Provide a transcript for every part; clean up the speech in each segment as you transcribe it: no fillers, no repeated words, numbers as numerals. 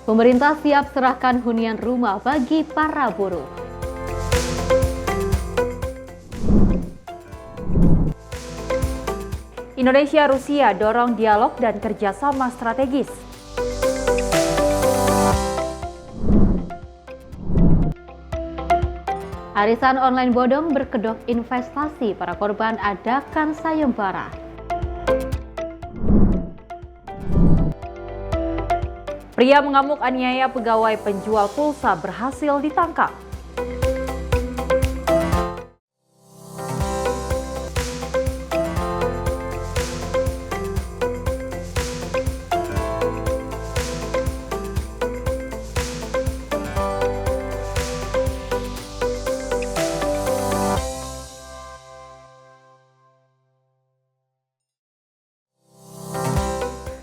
Pemerintah siap serahkan hunian rumah bagi para buruh. Indonesia-Rusia dorong dialog dan kerjasama strategis. Arisan online bodong berkedok investasi, para korban adakan sayembara. Pria mengamuk aniaya pegawai penjual pulsa berhasil ditangkap.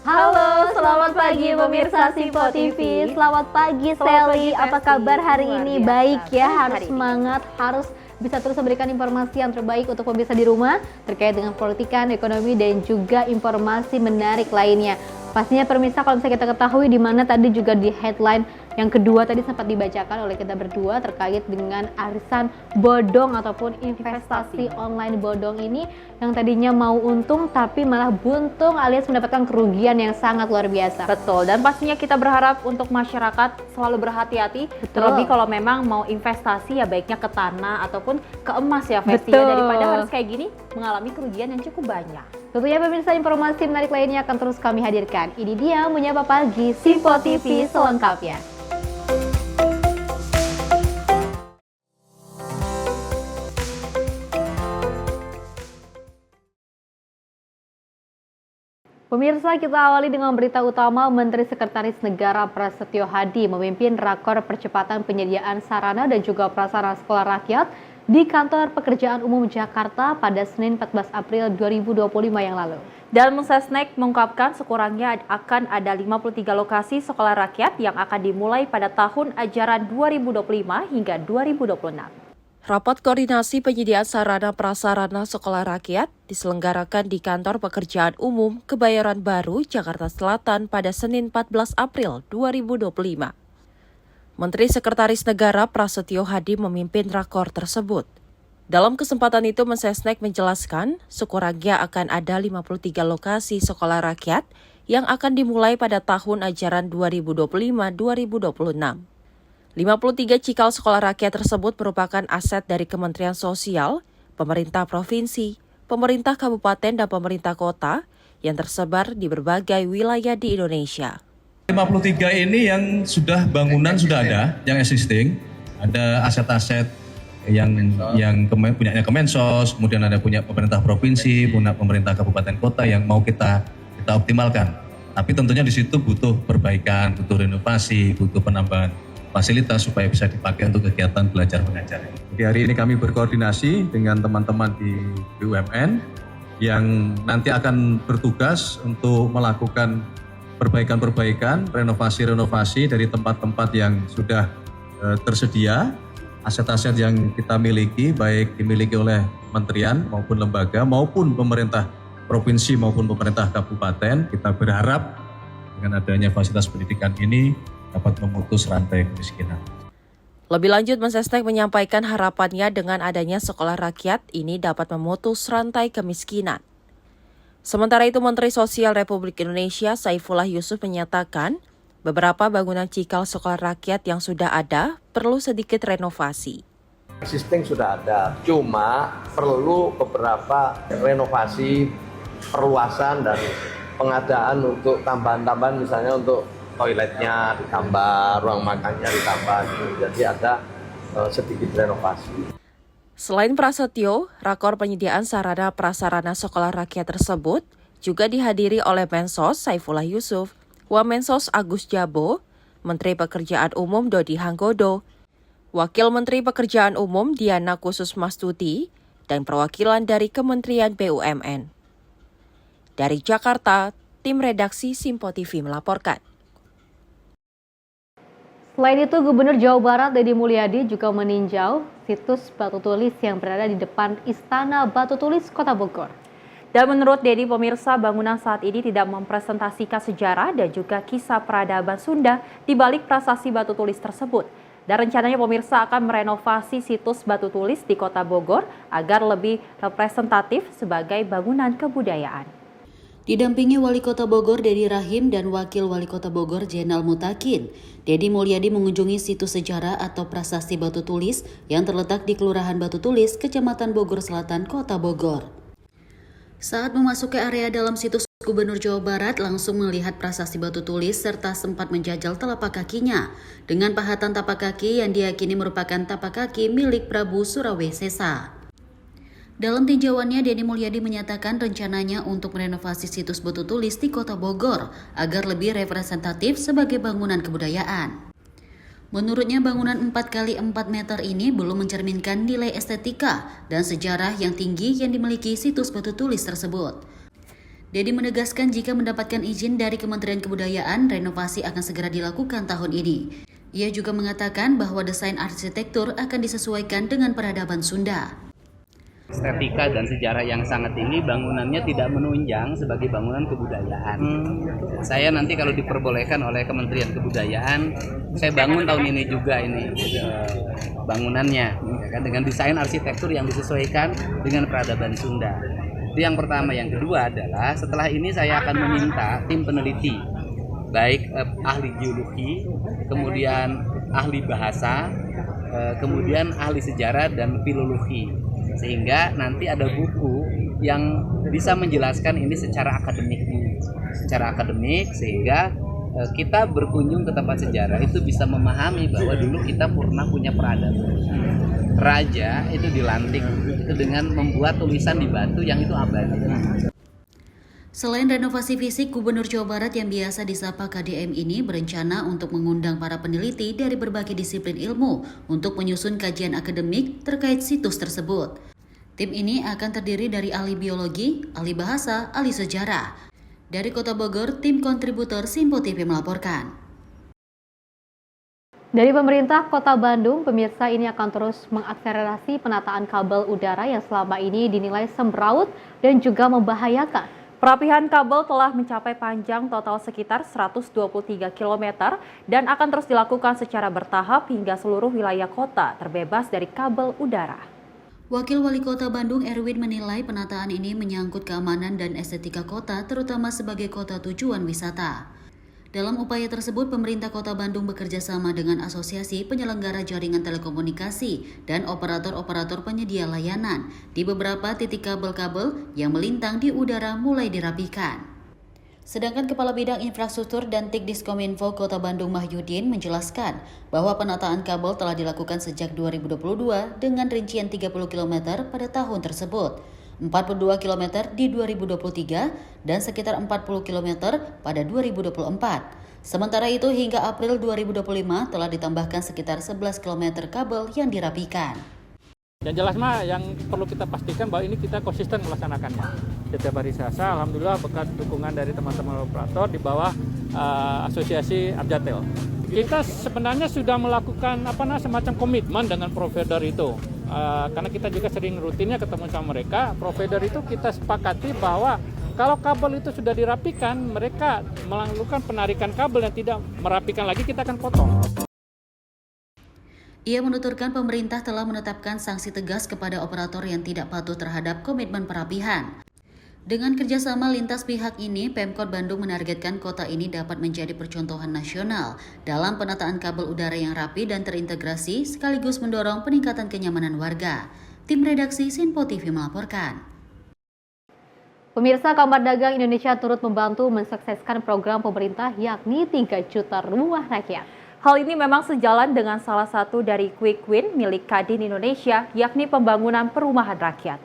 Halo, selamat pagi pemirsa Simpo TV. Selamat pagi Sally, apa kabar hari ini? Baik ya, harus semangat, harus bisa terus memberikan informasi yang terbaik untuk pemirsa di rumah terkait dengan politikan, ekonomi, dan juga informasi menarik lainnya. Pastinya pemirsa, kalau misalnya kita ketahui di mana tadi juga di headline yang kedua tadi sempat dibacakan oleh kita berdua terkait dengan arisan bodong ataupun investasi online bodong ini yang tadinya mau untung tapi malah buntung alias mendapatkan kerugian yang sangat luar biasa. Betul, dan pastinya kita berharap untuk masyarakat selalu berhati-hati. Terlebih kalau memang mau investasi ya baiknya ke tanah ataupun ke emas ya Vesti, ya, daripada harus kayak gini mengalami kerugian yang cukup banyak. Tentunya pemirsa, informasi menarik lainnya akan terus kami hadirkan. Ini dia Menyapa Pagi Simpo TV selengkapnya. Pemirsa, kita awali dengan berita utama. Menteri Sekretaris Negara Prasetyo Hadi memimpin rakor percepatan penyediaan sarana dan juga prasarana sekolah rakyat di Kantor Pekerjaan Umum Jakarta pada Senin 14 April 2025 yang lalu. Dan Mensesnek mengungkapkan sekurangnya akan ada 53 lokasi sekolah rakyat yang akan dimulai pada tahun ajaran 2025 hingga 2026. Rapat koordinasi penyediaan sarana prasarana sekolah rakyat diselenggarakan di Kantor Pekerjaan Umum Kebayoran Baru, Jakarta Selatan pada Senin 14 April 2025. Menteri Sekretaris Negara Prasetyo Hadi memimpin rakor tersebut. Dalam kesempatan itu, Mensesnek menjelaskan sekurangnya akan ada 53 lokasi sekolah rakyat yang akan dimulai pada tahun ajaran 2025-2026. 53 cikal sekolah rakyat tersebut merupakan aset dari Kementerian Sosial, pemerintah provinsi, pemerintah kabupaten, dan pemerintah kota yang tersebar di berbagai wilayah di Indonesia. 53 ini yang sudah bangunan sudah ada, yang existing, ada aset-aset yang punyanya Kemensos, kemudian ada punya pemerintah provinsi, punya pemerintah kabupaten kota yang mau kita optimalkan. Tapi tentunya di situ butuh perbaikan, butuh renovasi, butuh penambahan fasilitas supaya bisa dipakai untuk kegiatan belajar mengajar. Jadi hari ini kami berkoordinasi dengan teman-teman di BUMN yang nanti akan bertugas untuk melakukan perbaikan-perbaikan, renovasi-renovasi dari tempat-tempat yang sudah tersedia, aset-aset yang kita miliki, baik dimiliki oleh kementerian maupun lembaga maupun pemerintah provinsi maupun pemerintah kabupaten. Kita berharap dengan adanya fasilitas pendidikan ini dapat memutus rantai kemiskinan. Lebih lanjut, Mensesnek menyampaikan harapannya dengan adanya sekolah rakyat ini dapat memutus rantai kemiskinan. Sementara itu, Menteri Sosial Republik Indonesia Saifullah Yusuf menyatakan beberapa bangunan cikal sekolah rakyat yang sudah ada perlu sedikit renovasi. Existing sudah ada, cuma perlu beberapa renovasi, perluasan dan pengadaan untuk tambahan-tambahan, misalnya untuk toiletnya ditambah, ruang makannya ditambah, jadi ada sedikit renovasi. Selain Prasetyo, rakor penyediaan sarana prasarana sekolah rakyat tersebut juga dihadiri oleh Mensos Saifullah Yusuf, Wamensos Agus Jabo, Menteri Pekerjaan Umum Dodi Hanggodo, Wakil Menteri Pekerjaan Umum Diana Khusus Mastuti, dan perwakilan dari Kementerian BUMN. Dari Jakarta, tim redaksi Simpo TV melaporkan. Selain itu, Gubernur Jawa Barat Deddy Mulyadi juga meninjau situs Batu Tulis yang berada di depan Istana Batu Tulis, Kota Bogor. Dan menurut Dedi, pemirsa, bangunan saat ini tidak mempresentasikan sejarah dan juga kisah peradaban Sunda di balik prasasti batu tulis tersebut. Dan rencananya pemirsa akan merenovasi situs batu tulis di Kota Bogor agar lebih representatif sebagai bangunan kebudayaan. Didampingi Wali Kota Bogor Dedi Rahim dan Wakil Wali Kota Bogor Jenal Mutakin, Dedi Mulyadi mengunjungi situs sejarah atau prasasti batu tulis yang terletak di Kelurahan Batu Tulis, Kecamatan Bogor Selatan, Kota Bogor. Saat memasuki area dalam situs, Gubernur Jawa Barat langsung melihat prasasti batu tulis serta sempat menjajal telapak kakinya dengan pahatan tapak kaki yang diyakini merupakan tapak kaki milik Prabu Surawesesa. Dalam tinjauannya, Dedi Mulyadi menyatakan rencananya untuk merenovasi situs batu tulis di Kota Bogor agar lebih representatif sebagai bangunan kebudayaan. Menurutnya, bangunan 4x4 meter ini belum mencerminkan nilai estetika dan sejarah yang tinggi yang dimiliki situs batu tulis tersebut. Dedi menegaskan jika mendapatkan izin dari Kementerian Kebudayaan, renovasi akan segera dilakukan tahun ini. Ia juga mengatakan bahwa desain arsitektur akan disesuaikan dengan peradaban Sunda. Estetika dan sejarah yang sangat tinggi, bangunannya tidak menunjang sebagai bangunan kebudayaan. Saya nanti kalau diperbolehkan oleh Kementerian Kebudayaan, saya bangun tahun ini juga bangunannya, ya kan, dengan desain arsitektur yang disesuaikan dengan peradaban Sunda. Itu yang pertama. Yang kedua adalah setelah ini saya akan meminta tim peneliti, baik ahli geologi, kemudian ahli bahasa, kemudian ahli sejarah dan filologi, sehingga nanti ada buku yang bisa menjelaskan ini secara akademik, sehingga kita berkunjung ke tempat sejarah itu bisa memahami bahwa dulu kita pernah punya peradaban. Raja itu dilantik itu dengan membuat tulisan di batu yang itu abadi. Selain renovasi fisik, Gubernur Jawa Barat yang biasa disapa KDM ini berencana untuk mengundang para peneliti dari berbagai disiplin ilmu untuk menyusun kajian akademik terkait situs tersebut. Tim ini akan terdiri dari ahli biologi, ahli bahasa, ahli sejarah. Dari Kota Bogor, tim kontributor Simpo TV melaporkan. Dari pemerintah Kota Bandung, pemirsa, ini akan terus mengakselerasi penataan kabel udara yang selama ini dinilai semraut dan juga membahayakan. Perapihan kabel telah mencapai panjang total sekitar 123 km dan akan terus dilakukan secara bertahap hingga seluruh wilayah kota terbebas dari kabel udara. Wakil Wali Kota Bandung Erwin menilai penataan ini menyangkut keamanan dan estetika kota, terutama sebagai kota tujuan wisata. Dalam upaya tersebut, pemerintah Kota Bandung bekerja sama dengan Asosiasi Penyelenggara Jaringan Telekomunikasi dan operator-operator penyedia layanan di beberapa titik kabel-kabel yang melintang di udara mulai dirapikan. Sedangkan Kepala Bidang Infrastruktur dan TIK Diskominfo Kota Bandung Mahyudin menjelaskan bahwa penataan kabel telah dilakukan sejak 2022 dengan rincian 30 km pada tahun tersebut, 42 km di 2023, dan sekitar 40 km pada 2024. Sementara itu hingga April 2025 telah ditambahkan sekitar 11 km kabel yang dirapikan. Yang jelas mah yang perlu kita pastikan bahwa ini kita konsisten melaksanakannya. Setiap hari Selasa, alhamdulillah berkat dukungan dari teman-teman operator di bawah Asosiasi Abjatel. Kita sebenarnya sudah melakukan semacam komitmen dengan provider itu. Karena kita juga sering rutinnya ketemu sama mereka, provider itu kita sepakati bahwa kalau kabel itu sudah dirapikan, mereka melakukan penarikan kabel yang tidak merapikan lagi, kita akan potong. Ia menuturkan pemerintah telah menetapkan sanksi tegas kepada operator yang tidak patuh terhadap komitmen perapihan. Dengan kerjasama lintas pihak ini, Pemkot Bandung menargetkan kota ini dapat menjadi percontohan nasional dalam penataan kabel udara yang rapi dan terintegrasi, sekaligus mendorong peningkatan kenyamanan warga. Tim redaksi Simpo TV melaporkan. Pemirsa, Kamar Dagang Indonesia turut membantu mensukseskan program pemerintah yakni 3 juta rumah rakyat. Hal ini memang sejalan dengan salah satu dari quick win milik Kadin Indonesia, yakni pembangunan perumahan rakyat.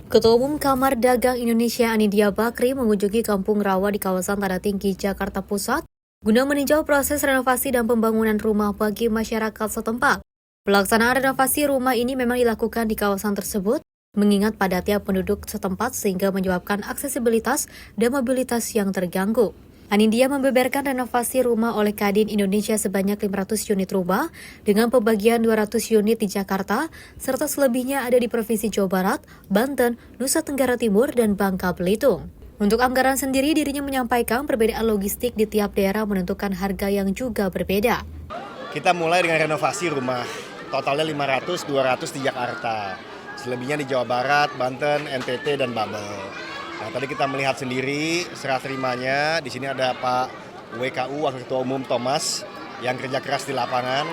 Ketua Umum Kamar Dagang Indonesia Anidia Bakri mengunjungi Kampung Rawa di kawasan Tanah Tinggi, Jakarta Pusat guna meninjau proses renovasi dan pembangunan rumah bagi masyarakat setempat. Pelaksanaan renovasi rumah ini memang dilakukan di kawasan tersebut, mengingat padatnya penduduk setempat sehingga menyebabkan aksesibilitas dan mobilitas yang terganggu. Anindya membeberkan renovasi rumah oleh Kadin Indonesia sebanyak 500 unit rumah dengan pembagian 200 unit di Jakarta, serta selebihnya ada di Provinsi Jawa Barat, Banten, Nusa Tenggara Timur, dan Bangka Belitung. Untuk anggaran sendiri, dirinya menyampaikan perbedaan logistik di tiap daerah menentukan harga yang juga berbeda. Kita mulai dengan renovasi rumah, totalnya 500-200 di Jakarta, selebihnya di Jawa Barat, Banten, NTT, dan Babel. Nah, tadi kita melihat sendiri serah terimanya. Di sini ada Pak WKU, Wakil Ketua Umum Thomas, yang kerja keras di lapangan,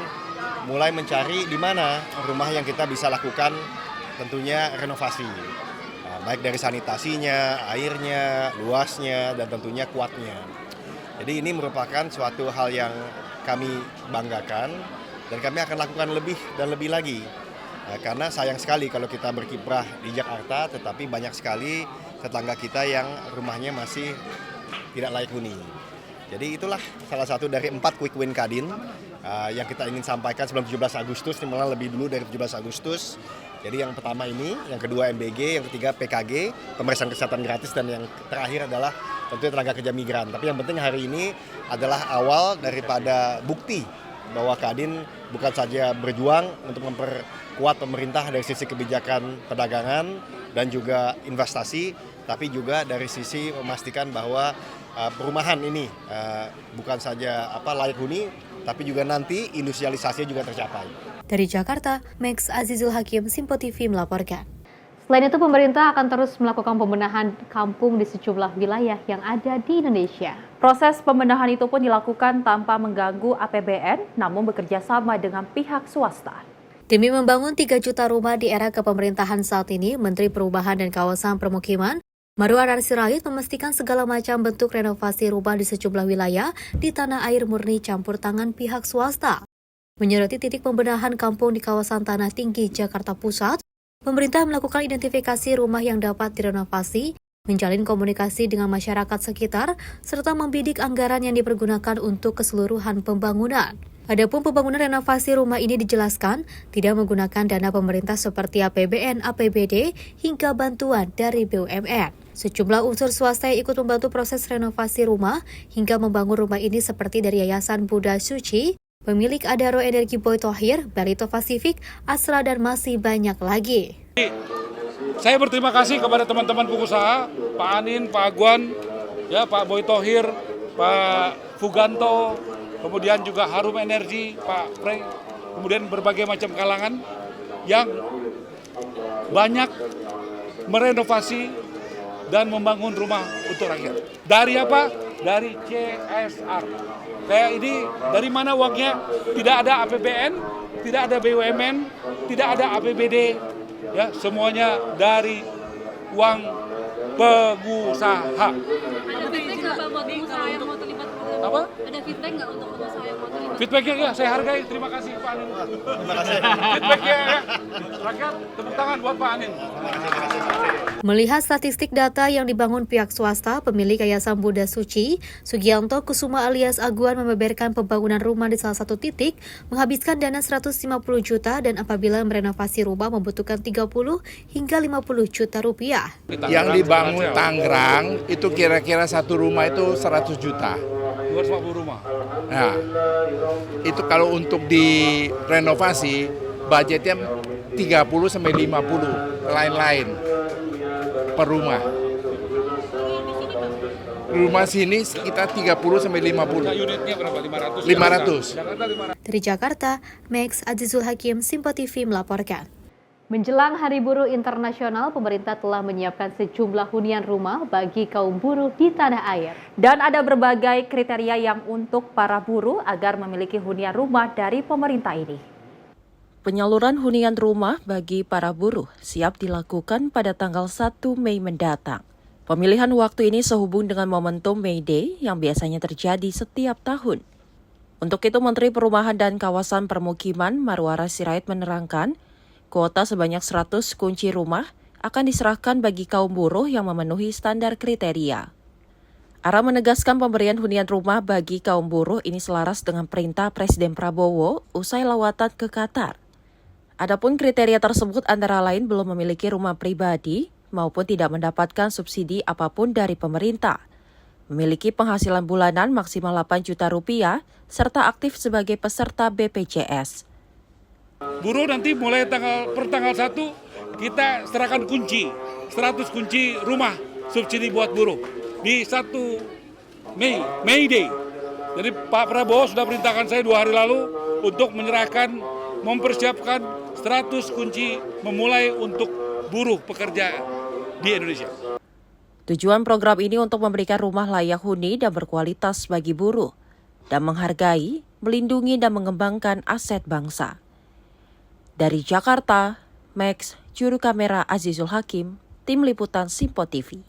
mulai mencari di mana rumah yang kita bisa lakukan tentunya renovasi. Nah, baik dari sanitasinya, airnya, luasnya, dan tentunya kuatnya. Jadi ini merupakan suatu hal yang kami banggakan dan kami akan lakukan lebih dan lebih lagi. Nah, karena sayang sekali kalau kita berkiprah di Jakarta, tetapi banyak sekali tetangga kita yang rumahnya masih tidak layak huni. Jadi itulah salah satu dari 4 quick win Kadin yang kita ingin sampaikan sebelum 17 Agustus, ini malah lebih dulu dari 17 Agustus. Jadi yang pertama ini, yang kedua MBG, yang ketiga PKG, pemeriksaan kesehatan gratis, dan yang terakhir adalah tentunya tenaga kerja migran. Tapi yang penting hari ini adalah awal daripada bukti bahwa Kadin bukan saja berjuang untuk memperkuat pemerintah dari sisi kebijakan perdagangan dan juga investasi, tapi juga dari sisi memastikan bahwa perumahan ini bukan saja layak huni, tapi juga nanti industrialisasinya juga tercapai. Dari Jakarta, Max Azizul Hakim, Simpo TV melaporkan. Selain itu, pemerintah akan terus melakukan pembenahan kampung di sejumlah wilayah yang ada di Indonesia. Proses pembenahan itu pun dilakukan tanpa mengganggu APBN, namun bekerja sama dengan pihak swasta. Demi membangun 3 juta rumah di era kepemerintahan saat ini, Menteri Perubahan dan Kawasan Permukiman, Marwarar Sirait memastikan segala macam bentuk renovasi rumah di sejumlah wilayah di tanah air murni campur tangan pihak swasta. Menyoroti titik pembenahan kampung di kawasan Tanah Tinggi, Jakarta Pusat, pemerintah melakukan identifikasi rumah yang dapat direnovasi, menjalin komunikasi dengan masyarakat sekitar, serta membidik anggaran yang dipergunakan untuk keseluruhan pembangunan. Adapun pembangunan renovasi rumah ini dijelaskan tidak menggunakan dana pemerintah seperti APBN, APBD, hingga bantuan dari BUMN. Sejumlah unsur swasta yang ikut membantu proses renovasi rumah hingga membangun rumah ini seperti dari Yayasan Buddha Suci, pemilik Adaro Energi Boy Thohir, Barito Pasifik, Asra, dan masih banyak lagi. Saya berterima kasih kepada teman-teman pengusaha, Pak Anin, Pak Agwan, ya, Pak Boy Thohir, Pak Fuganto, kemudian juga Harum Energi, Pak Frey, kemudian berbagai macam kalangan yang banyak merenovasi dan membangun rumah untuk rakyat. Dari apa? Dari CSR. Kayak ini, dari mana uangnya? Tidak ada APBN, tidak ada BUMN, tidak ada APBD, ya, semuanya dari uang pengusaha. Ada feedback nggak Pak buat pengusaha yang mau terlibat? Apa? Ada feedback nggak untuk pengusaha yang mau terlibat? Feedbacknya ya, saya hargai. Terima kasih Pak Anin. Terima kasih. Feedbacknya ya. Rakyat, tepuk tangan buat Pak Anin. Melihat statistik data yang dibangun pihak swasta, pemilik Yayasan Buddha Suci, Sugianto Kusuma alias Aguan membeberkan pembangunan rumah di salah satu titik menghabiskan dana 150 juta dan apabila merenovasi rumah membutuhkan 30 hingga 50 juta rupiah. Yang dibangun Tangerang itu kira-kira satu rumah itu 100 juta. 250 rumah. Nah, itu kalau untuk direnovasi budgetnya 30 sampai 50 lain-lain per rumah. Rumah sini sekitar 30 sampai 50. Unitnya berapa? 500. Dari Jakarta, Max Azizul Hakim, Simpo TV melaporkan. Menjelang Hari Buruh Internasional, pemerintah telah menyiapkan sejumlah hunian rumah bagi kaum buruh di tanah air. Dan ada berbagai kriteria yang untuk para buruh agar memiliki hunian rumah dari pemerintah ini. Penyaluran hunian rumah bagi para buruh siap dilakukan pada tanggal 1 Mei mendatang. Pemilihan waktu ini sehubung dengan momentum May Day yang biasanya terjadi setiap tahun. Untuk itu, Menteri Perumahan dan Kawasan Permukiman Marwarar Sirait menerangkan, kuota sebanyak 100 kunci rumah akan diserahkan bagi kaum buruh yang memenuhi standar kriteria. Ara menegaskan pemberian hunian rumah bagi kaum buruh ini selaras dengan perintah Presiden Prabowo usai lawatan ke Qatar. Adapun kriteria tersebut antara lain belum memiliki rumah pribadi maupun tidak mendapatkan subsidi apapun dari pemerintah. memiliki penghasilan bulanan maksimal 8 juta rupiah, serta aktif sebagai peserta BPJS. Buruh nanti mulai per tanggal 1 kita serahkan kunci, 100 kunci rumah subsidi buat buruh di 1 May Day. Jadi Pak Prabowo sudah perintahkan saya 2 hari lalu untuk mempersiapkan 100 kunci memulai untuk buruh pekerja di Indonesia. Tujuan program ini untuk memberikan rumah layak huni dan berkualitas bagi buruh, dan menghargai, melindungi, dan mengembangkan aset bangsa. Dari Jakarta, Max, juru kamera Azizul Hakim, tim liputan Simpo TV.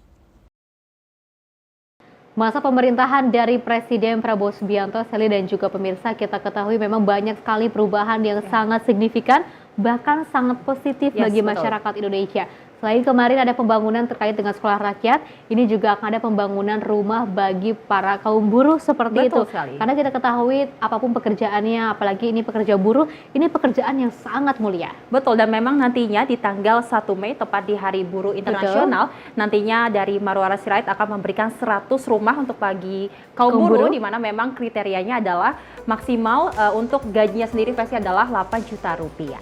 Masa pemerintahan dari Presiden Prabowo Subianto, Sally dan juga pemirsa, kita ketahui memang banyak sekali perubahan yang sangat signifikan, bahkan sangat positif bagi masyarakat Indonesia. Selain kemarin ada pembangunan terkait dengan sekolah rakyat, ini juga akan ada pembangunan rumah bagi para kaum buruh seperti itu. Sekali. Karena kita ketahui apapun pekerjaannya, apalagi ini pekerja buruh, ini pekerjaan yang sangat mulia. Betul, dan memang nantinya di tanggal 1 Mei, tepat di Hari Buruh Internasional, nantinya dari Marwara Sirait akan memberikan 100 rumah untuk bagi kaum buruh, di mana memang kriterianya adalah maksimal untuk gajinya sendiri pasti adalah 8 juta rupiah.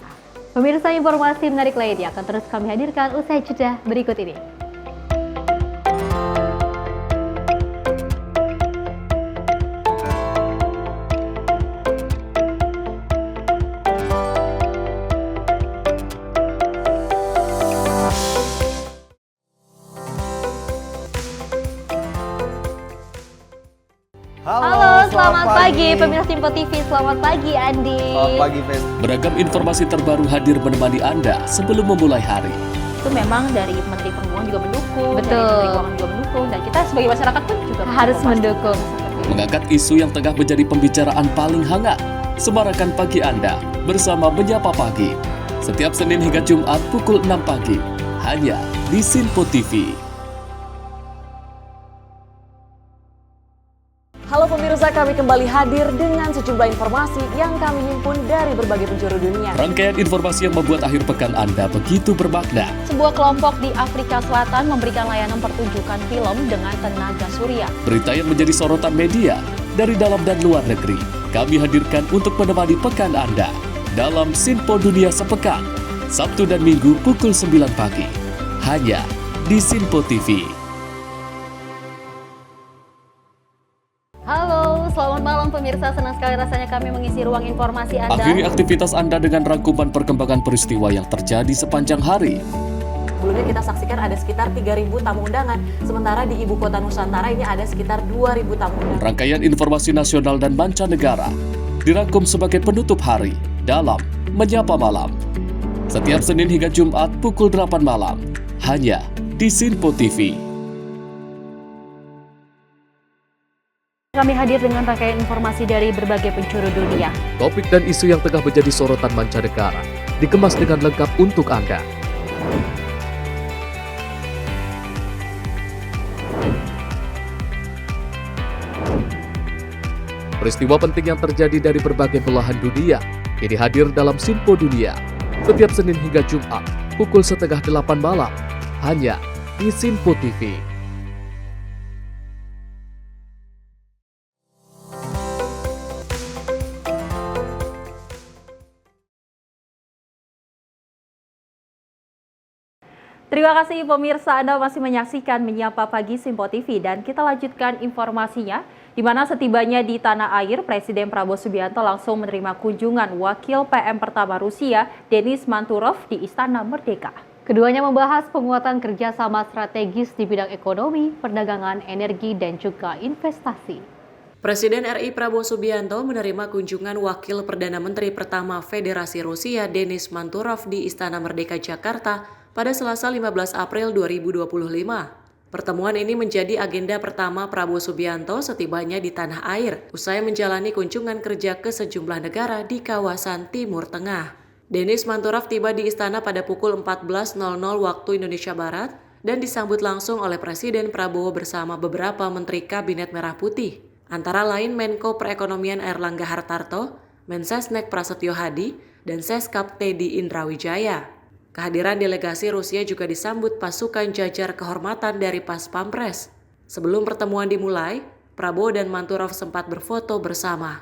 Pemirsa, informasi menarik lainnya akan terus kami hadirkan usai jeda berikut ini. Halo, selamat pagi pemirsa Simpo TV. Selamat pagi Andi. Selamat pagi, Fen. Beragam informasi terbaru hadir menemani Anda sebelum memulai hari. Itu memang dari Menteri Perhubungan juga mendukung, Betul. dari Menteri Keuangan juga mendukung, dan kita sebagai masyarakat pun juga Harus mendukung. Mengangkat isu yang tengah menjadi pembicaraan paling hangat. Semarakan pagi Anda bersama Menyapa Pagi. Setiap Senin hingga Jumat pukul 6 pagi. Hanya di Simpo TV. Halo pemirsa, kami kembali hadir dengan sejumlah informasi yang kami himpun dari berbagai penjuru dunia. Rangkaian informasi yang membuat akhir pekan Anda begitu bermakna. Sebuah kelompok di Afrika Selatan memberikan layanan pertunjukan film dengan tenaga surya. Berita yang menjadi sorotan media dari dalam dan luar negeri. Kami hadirkan untuk menemani pekan Anda dalam Simpo Dunia Sepekan, Sabtu dan Minggu pukul 9 pagi. Hanya di Simpo TV. Halo, selamat malam pemirsa. Senang sekali rasanya kami mengisi ruang informasi Anda. Akhiri aktivitas Anda dengan rangkuman perkembangan peristiwa yang terjadi sepanjang hari. Sebelumnya kita saksikan ada sekitar 3.000 tamu undangan, sementara di Ibu Kota Nusantara ini ada sekitar 2.000 tamu undangan. Rangkaian informasi nasional dan mancanegara dirangkum sebagai penutup hari dalam Menyapa Malam. Setiap Senin hingga Jumat pukul 8 malam, hanya di Simpo TV. Kami hadir dengan rangkaian informasi dari berbagai penjuru dunia. Topik dan isu yang tengah menjadi sorotan mancanegara dikemas dengan lengkap untuk Anda. Peristiwa penting yang terjadi dari berbagai belahan dunia ini hadir dalam Simpo Dunia setiap Senin hingga Jumat pukul 7:30 malam hanya di Simpo TV. Terima kasih pemirsa, Anda masih menyaksikan Menyapa Pagi Simpo TV, dan kita lanjutkan informasinya, di mana setibanya di tanah air, Presiden Prabowo Subianto langsung menerima kunjungan Wakil PM pertama Rusia, Denis Manturov di Istana Merdeka. Keduanya membahas penguatan kerjasama strategis di bidang ekonomi, perdagangan, energi, dan juga investasi. Presiden RI Prabowo Subianto menerima kunjungan Wakil Perdana Menteri pertama Federasi Rusia Denis Manturov di Istana Merdeka Jakarta pada Selasa 15 April 2025. Pertemuan ini menjadi agenda pertama Prabowo Subianto setibanya di tanah air, usai menjalani kunjungan kerja ke sejumlah negara di kawasan Timur Tengah. Denis Manturov tiba di istana pada pukul 14.00 waktu Indonesia Barat dan disambut langsung oleh Presiden Prabowo bersama beberapa Menteri Kabinet Merah Putih, antara lain Menko Perekonomian Airlangga Hartarto, Mensesnek Prasetyo Hadi, dan Seskap Teddy Indrawijaya. Kehadiran delegasi Rusia juga disambut pasukan jajar kehormatan dari Pas Pampres. Sebelum pertemuan dimulai, Prabowo dan Manturov sempat berfoto bersama.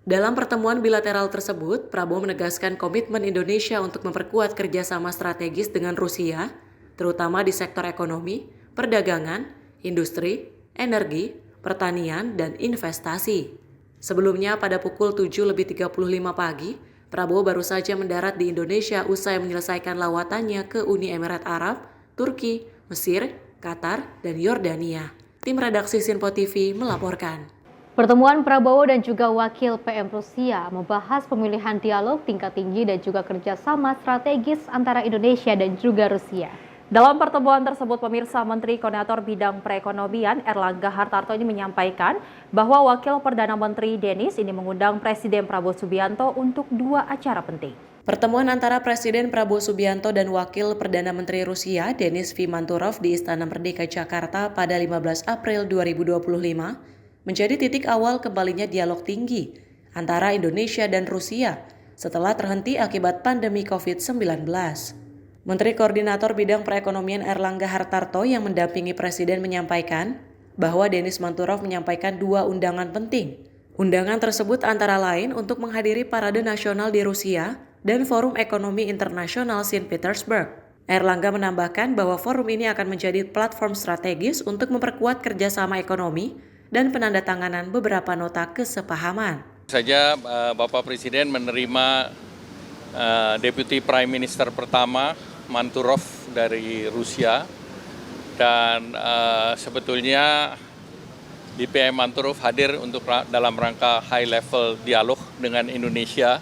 Dalam pertemuan bilateral tersebut, Prabowo menegaskan komitmen Indonesia untuk memperkuat kerjasama strategis dengan Rusia, terutama di sektor ekonomi, perdagangan, industri, energi, pertanian, dan investasi. Sebelumnya pada pukul 7.35 pagi, Prabowo baru saja mendarat di Indonesia usai menyelesaikan lawatannya ke Uni Emirat Arab, Turki, Mesir, Qatar, dan Yordania. Tim redaksi Sinpo TV melaporkan. Pertemuan Prabowo dan juga Wakil PM Rusia membahas pemilihan dialog tingkat tinggi dan juga kerjasama strategis antara Indonesia dan juga Rusia. Dalam pertemuan tersebut, pemirsa, Menteri Koordinator Bidang Perekonomian Erlangga Hartarto ini menyampaikan bahwa Wakil Perdana Menteri Denis ini mengundang Presiden Prabowo Subianto untuk 2 acara penting. Pertemuan antara Presiden Prabowo Subianto dan Wakil Perdana Menteri Rusia Denis V. Manturov di Istana Merdeka Jakarta pada 15 April 2025 menjadi titik awal kembalinya dialog tinggi antara Indonesia dan Rusia setelah terhenti akibat pandemi COVID-19. Menteri Koordinator Bidang Perekonomian Erlangga Hartarto yang mendampingi Presiden menyampaikan bahwa Denis Manturov menyampaikan 2 undangan penting. Undangan tersebut antara lain untuk menghadiri Parade Nasional di Rusia dan Forum Ekonomi Internasional St. Petersburg. Erlangga menambahkan bahwa forum ini akan menjadi platform strategis untuk memperkuat kerjasama ekonomi dan penandatanganan beberapa nota kesepahaman. Saja Bapak Presiden menerima Deputy Prime Minister pertama Manturov dari Rusia, dan sebetulnya BPM Manturov hadir untuk dalam rangka high level dialog dengan Indonesia.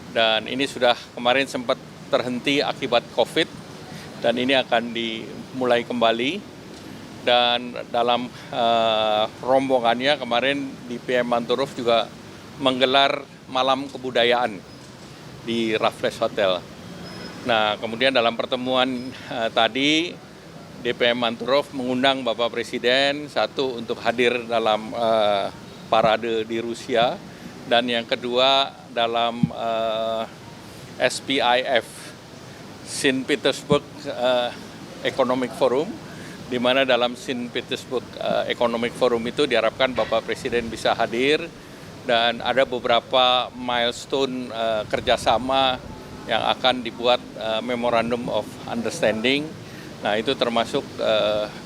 Dan ini sudah kemarin sempat terhenti akibat COVID, dan ini akan dimulai kembali. Dan dalam rombongannya kemarin di PM Manturov juga menggelar malam kebudayaan di Raffles Hotel. Nah, kemudian dalam pertemuan tadi DPM Manturov mengundang Bapak Presiden, satu untuk hadir dalam parade di Rusia, dan yang kedua dalam SPIF, St. Petersburg Economic Forum, di mana dalam St. Petersburg Economic Forum itu diharapkan Bapak Presiden bisa hadir, dan ada beberapa milestone kerjasama yang akan dibuat Memorandum of Understanding. Nah, itu termasuk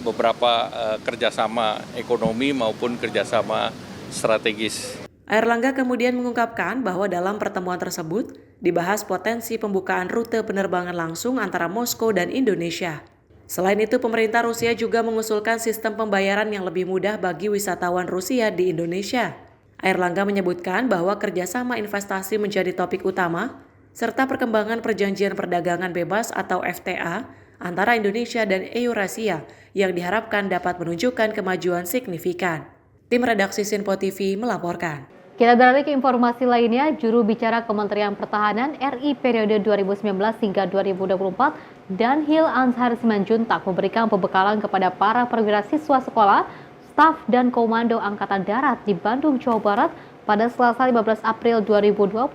beberapa kerjasama ekonomi maupun kerjasama strategis. Erlangga kemudian mengungkapkan bahwa dalam pertemuan tersebut dibahas potensi pembukaan rute penerbangan langsung antara Moskow dan Indonesia. Selain itu, pemerintah Rusia juga mengusulkan sistem pembayaran yang lebih mudah bagi wisatawan Rusia di Indonesia. Erlangga menyebutkan bahwa kerjasama investasi menjadi topik utama, serta perkembangan perjanjian perdagangan bebas atau FTA antara Indonesia dan Eurasia yang diharapkan dapat menunjukkan kemajuan signifikan. Tim redaksi Sinpo TV melaporkan. Kita beralih ke informasi lainnya. Juru bicara Kementerian Pertahanan RI periode 2019 hingga 2024, Danhil Anzar Simanjuntak memberikan pembekalan kepada para perwira siswa sekolah, staf dan komando Angkatan Darat di Bandung, Jawa Barat pada Selasa 15 April 2025.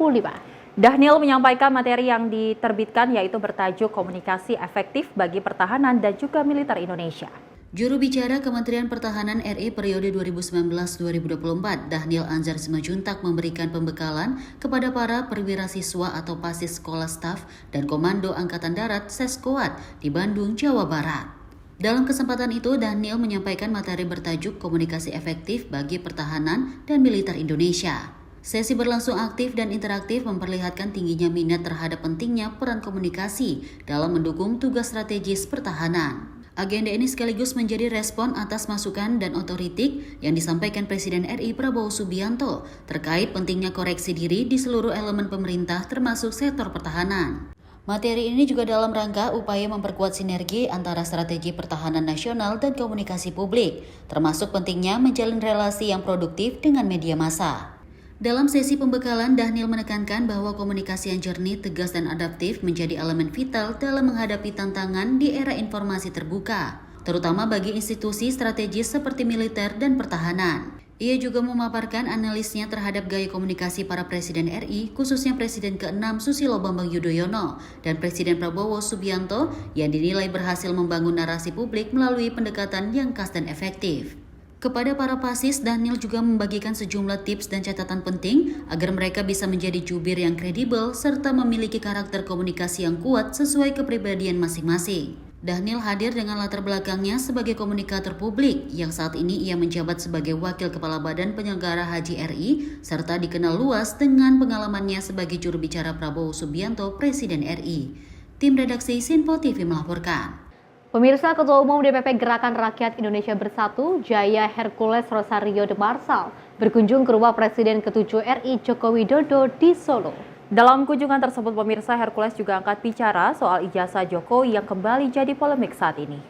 Danhil menyampaikan materi yang diterbitkan yaitu bertajuk Komunikasi Efektif bagi Pertahanan dan juga Militer Indonesia. Juru bicara Kementerian Pertahanan RI periode 2019-2024, Danhil Anzar Simanjuntak memberikan pembekalan kepada para perwira siswa atau pasis sekolah staf dan komando Angkatan Darat Seskoat di Bandung, Jawa Barat. Dalam kesempatan itu, Danhil menyampaikan materi bertajuk Komunikasi Efektif bagi Pertahanan dan Militer Indonesia. Sesi berlangsung aktif dan interaktif memperlihatkan tingginya minat terhadap pentingnya peran komunikasi dalam mendukung tugas strategis pertahanan. Agenda ini sekaligus menjadi respon atas masukan dan otokritik yang disampaikan Presiden RI Prabowo Subianto terkait pentingnya koreksi diri di seluruh elemen pemerintah termasuk sektor pertahanan. Materi ini juga dalam rangka upaya memperkuat sinergi antara strategi pertahanan nasional dan komunikasi publik, termasuk pentingnya menjalin relasi yang produktif dengan media massa. Dalam sesi pembekalan, Danhil menekankan bahwa komunikasi yang jernih, tegas, dan adaptif menjadi elemen vital dalam menghadapi tantangan di era informasi terbuka, terutama bagi institusi strategis seperti militer dan pertahanan. Ia juga memaparkan analisnya terhadap gaya komunikasi para Presiden RI, khususnya Presiden ke-6 Susilo Bambang Yudhoyono dan Presiden Prabowo Subianto yang dinilai berhasil membangun narasi publik melalui pendekatan yang khas dan efektif. Kepada para pasis, Dhanil juga membagikan sejumlah tips dan catatan penting agar mereka bisa menjadi jubir yang kredibel serta memiliki karakter komunikasi yang kuat sesuai kepribadian masing-masing. Dhanil hadir dengan latar belakangnya sebagai komunikator publik yang saat ini ia menjabat sebagai Wakil Kepala Badan Penyelenggara Haji RI serta dikenal luas dengan pengalamannya sebagai juru bicara Prabowo Subianto, Presiden RI. Tim redaksi Sinpo TV melaporkan. Pemirsa, Ketua Umum DPP Gerakan Rakyat Indonesia Bersatu, Jaya Hercules Rosario de Marsal, berkunjung ke rumah Presiden ke-7 RI Joko Widodo di Solo. Dalam kunjungan tersebut, pemirsa, Hercules juga angkat bicara soal ijazah Jokowi yang kembali jadi polemik saat ini.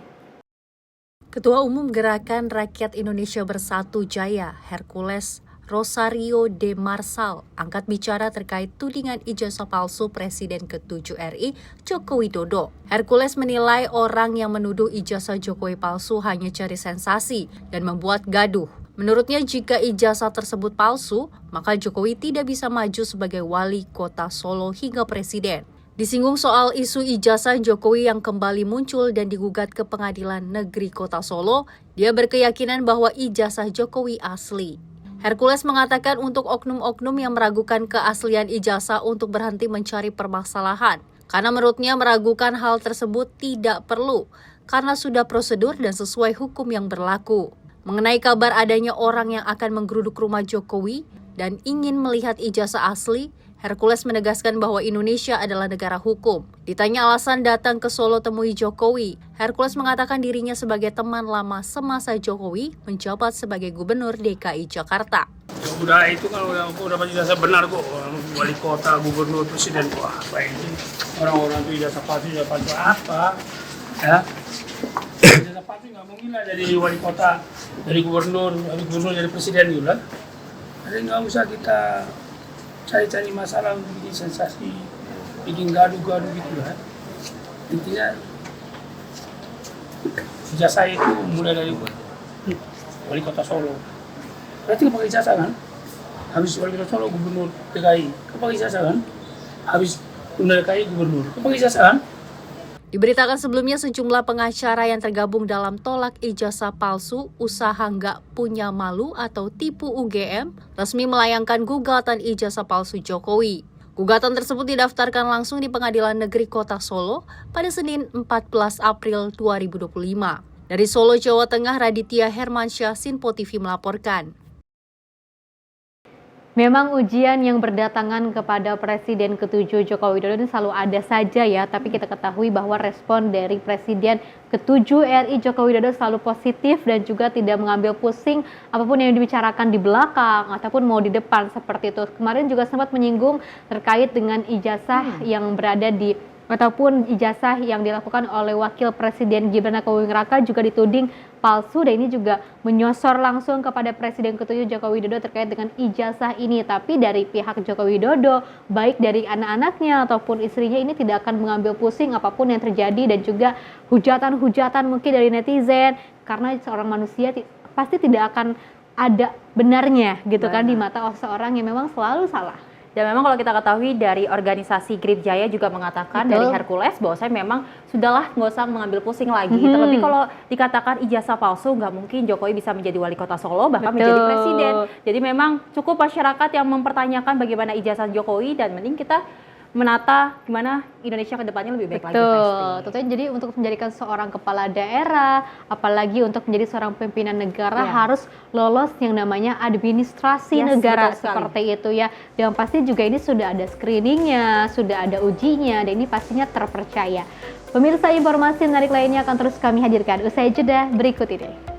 Ketua Umum Gerakan Rakyat Indonesia Bersatu Jaya Hercules Rosario de Marsal angkat bicara terkait tudingan ijazah palsu Presiden ke-7 RI Joko Widodo. Hercules menilai orang yang menuduh ijazah Jokowi palsu hanya cari sensasi dan membuat gaduh. Menurutnya, jika ijazah tersebut palsu, maka Jokowi tidak bisa maju sebagai wali kota Solo hingga presiden. Disinggung soal isu ijazah Jokowi yang kembali muncul dan digugat ke Pengadilan Negeri Kota Solo, dia berkeyakinan bahwa ijazah Jokowi asli. Hercules mengatakan untuk oknum-oknum yang meragukan keaslian ijazah untuk berhenti mencari permasalahan. Karena menurutnya meragukan hal tersebut tidak perlu, karena sudah prosedur dan sesuai hukum yang berlaku. Mengenai kabar adanya orang yang akan menggeruduk rumah Jokowi dan ingin melihat ijazah asli, Hercules menegaskan bahwa Indonesia adalah negara hukum. Ditanya alasan datang ke Solo temui Jokowi, Hercules mengatakan dirinya sebagai teman lama semasa Jokowi menjabat sebagai Gubernur DKI Jakarta. Udah itu kan udah pasti ijazah benar kok, wali kota, gubernur, presiden, wah apa ini orang-orang itu ijazah palsu apa? Ya, ijazah palsu nggak mungkin lah jadi wali kota, dari gubernur jadi presiden gitu lah. Jadi nggak usah kita cari-cari masalah untuk bikin sensasi, bikin gaduh-gaduh gitu lah. Intinya ijazah itu mulai dari wali kota Solo. Berarti kepakai ijazah kan? Habis wali kota Solo gubernur DKI, kepakai ijazah kan? Habis gubernur DKI gubernur, kepakai ijazah kan? Diberitakan sebelumnya sejumlah pengacara yang tergabung dalam tolak ijazah palsu usaha nggak punya malu atau tipu UGM resmi melayangkan gugatan ijazah palsu Jokowi. Gugatan tersebut didaftarkan langsung di Pengadilan Negeri Kota Solo pada Senin 14 April 2025. Dari Solo, Jawa Tengah, Raditya Hermansyah, Sinpo TV melaporkan. Memang ujian yang berdatangan kepada Presiden ke-7 Joko Widodo ini selalu ada saja ya, tapi kita ketahui bahwa respon dari Presiden ke-7 RI Joko Widodo selalu positif dan juga tidak mengambil pusing apapun yang dibicarakan di belakang ataupun mau di depan seperti itu. Kemarin juga sempat menyinggung terkait dengan ijazah yang berada di ataupun ijazah yang dilakukan oleh Wakil Presiden Gibran Rakabuming Raka juga dituding palsu, dan ini juga menyosor langsung kepada Presiden ke-7 Joko Widodo terkait dengan ijazah ini. Tapi dari pihak Joko Widodo, baik dari anak-anaknya ataupun istrinya, ini tidak akan mengambil pusing apapun yang terjadi dan juga hujatan-hujatan mungkin dari netizen, karena seorang manusia pasti tidak akan ada benarnya gitu kan di mata seorang yang memang selalu salah. Dan memang kalau kita ketahui dari organisasi Grip Jaya juga mengatakan dari Hercules bahwa saya memang sudahlah nggak usah mengambil pusing lagi. Terlebih kalau dikatakan ijazah palsu, nggak mungkin Jokowi bisa menjadi wali kota Solo bahkan menjadi presiden. Jadi memang cukup masyarakat yang mempertanyakan bagaimana ijazah Jokowi, dan mending kita menata gimana Indonesia ke depannya lebih baik lagi. Tentunya jadi untuk menjadikan seorang kepala daerah, apalagi untuk menjadi seorang pimpinan negara harus lolos yang namanya administrasi negara seperti itu ya. Dan pasti juga ini sudah ada screeningnya, sudah ada ujinya, dan ini pastinya terpercaya. Pemirsa, informasi menarik lainnya akan terus kami hadirkan usai jeda berikut ini.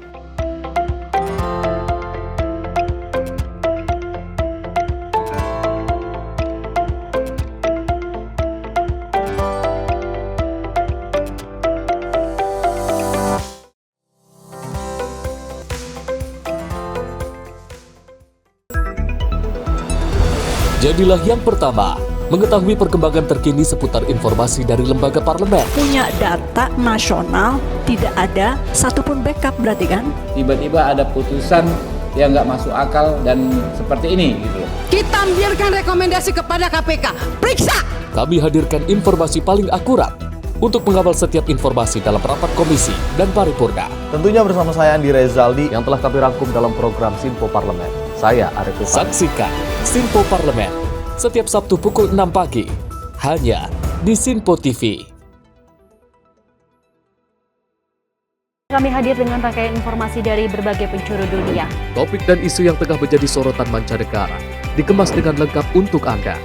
Jadilah yang pertama mengetahui perkembangan terkini seputar informasi dari lembaga parlemen. Punya data nasional, tidak ada satupun backup berarti kan? Tiba-tiba ada putusan yang nggak masuk akal dan seperti ini gitu. Kita ambilkan rekomendasi kepada KPK, periksa! Kami hadirkan informasi paling akurat, untuk mengawal setiap informasi dalam rapat komisi dan paripurna. Tentunya bersama saya Andi Rezaldi yang telah kami rangkum dalam program Sinpo Parlemen. Saya Arif Rifani. Saksikan Sinpo Parlemen setiap Sabtu pukul 6 pagi hanya di Sinpo TV. Kami hadir dengan rangkaian informasi dari berbagai penjuru dunia. Topik dan isu yang tengah menjadi sorotan mancanegara dikemas dengan lengkap untuk Anda.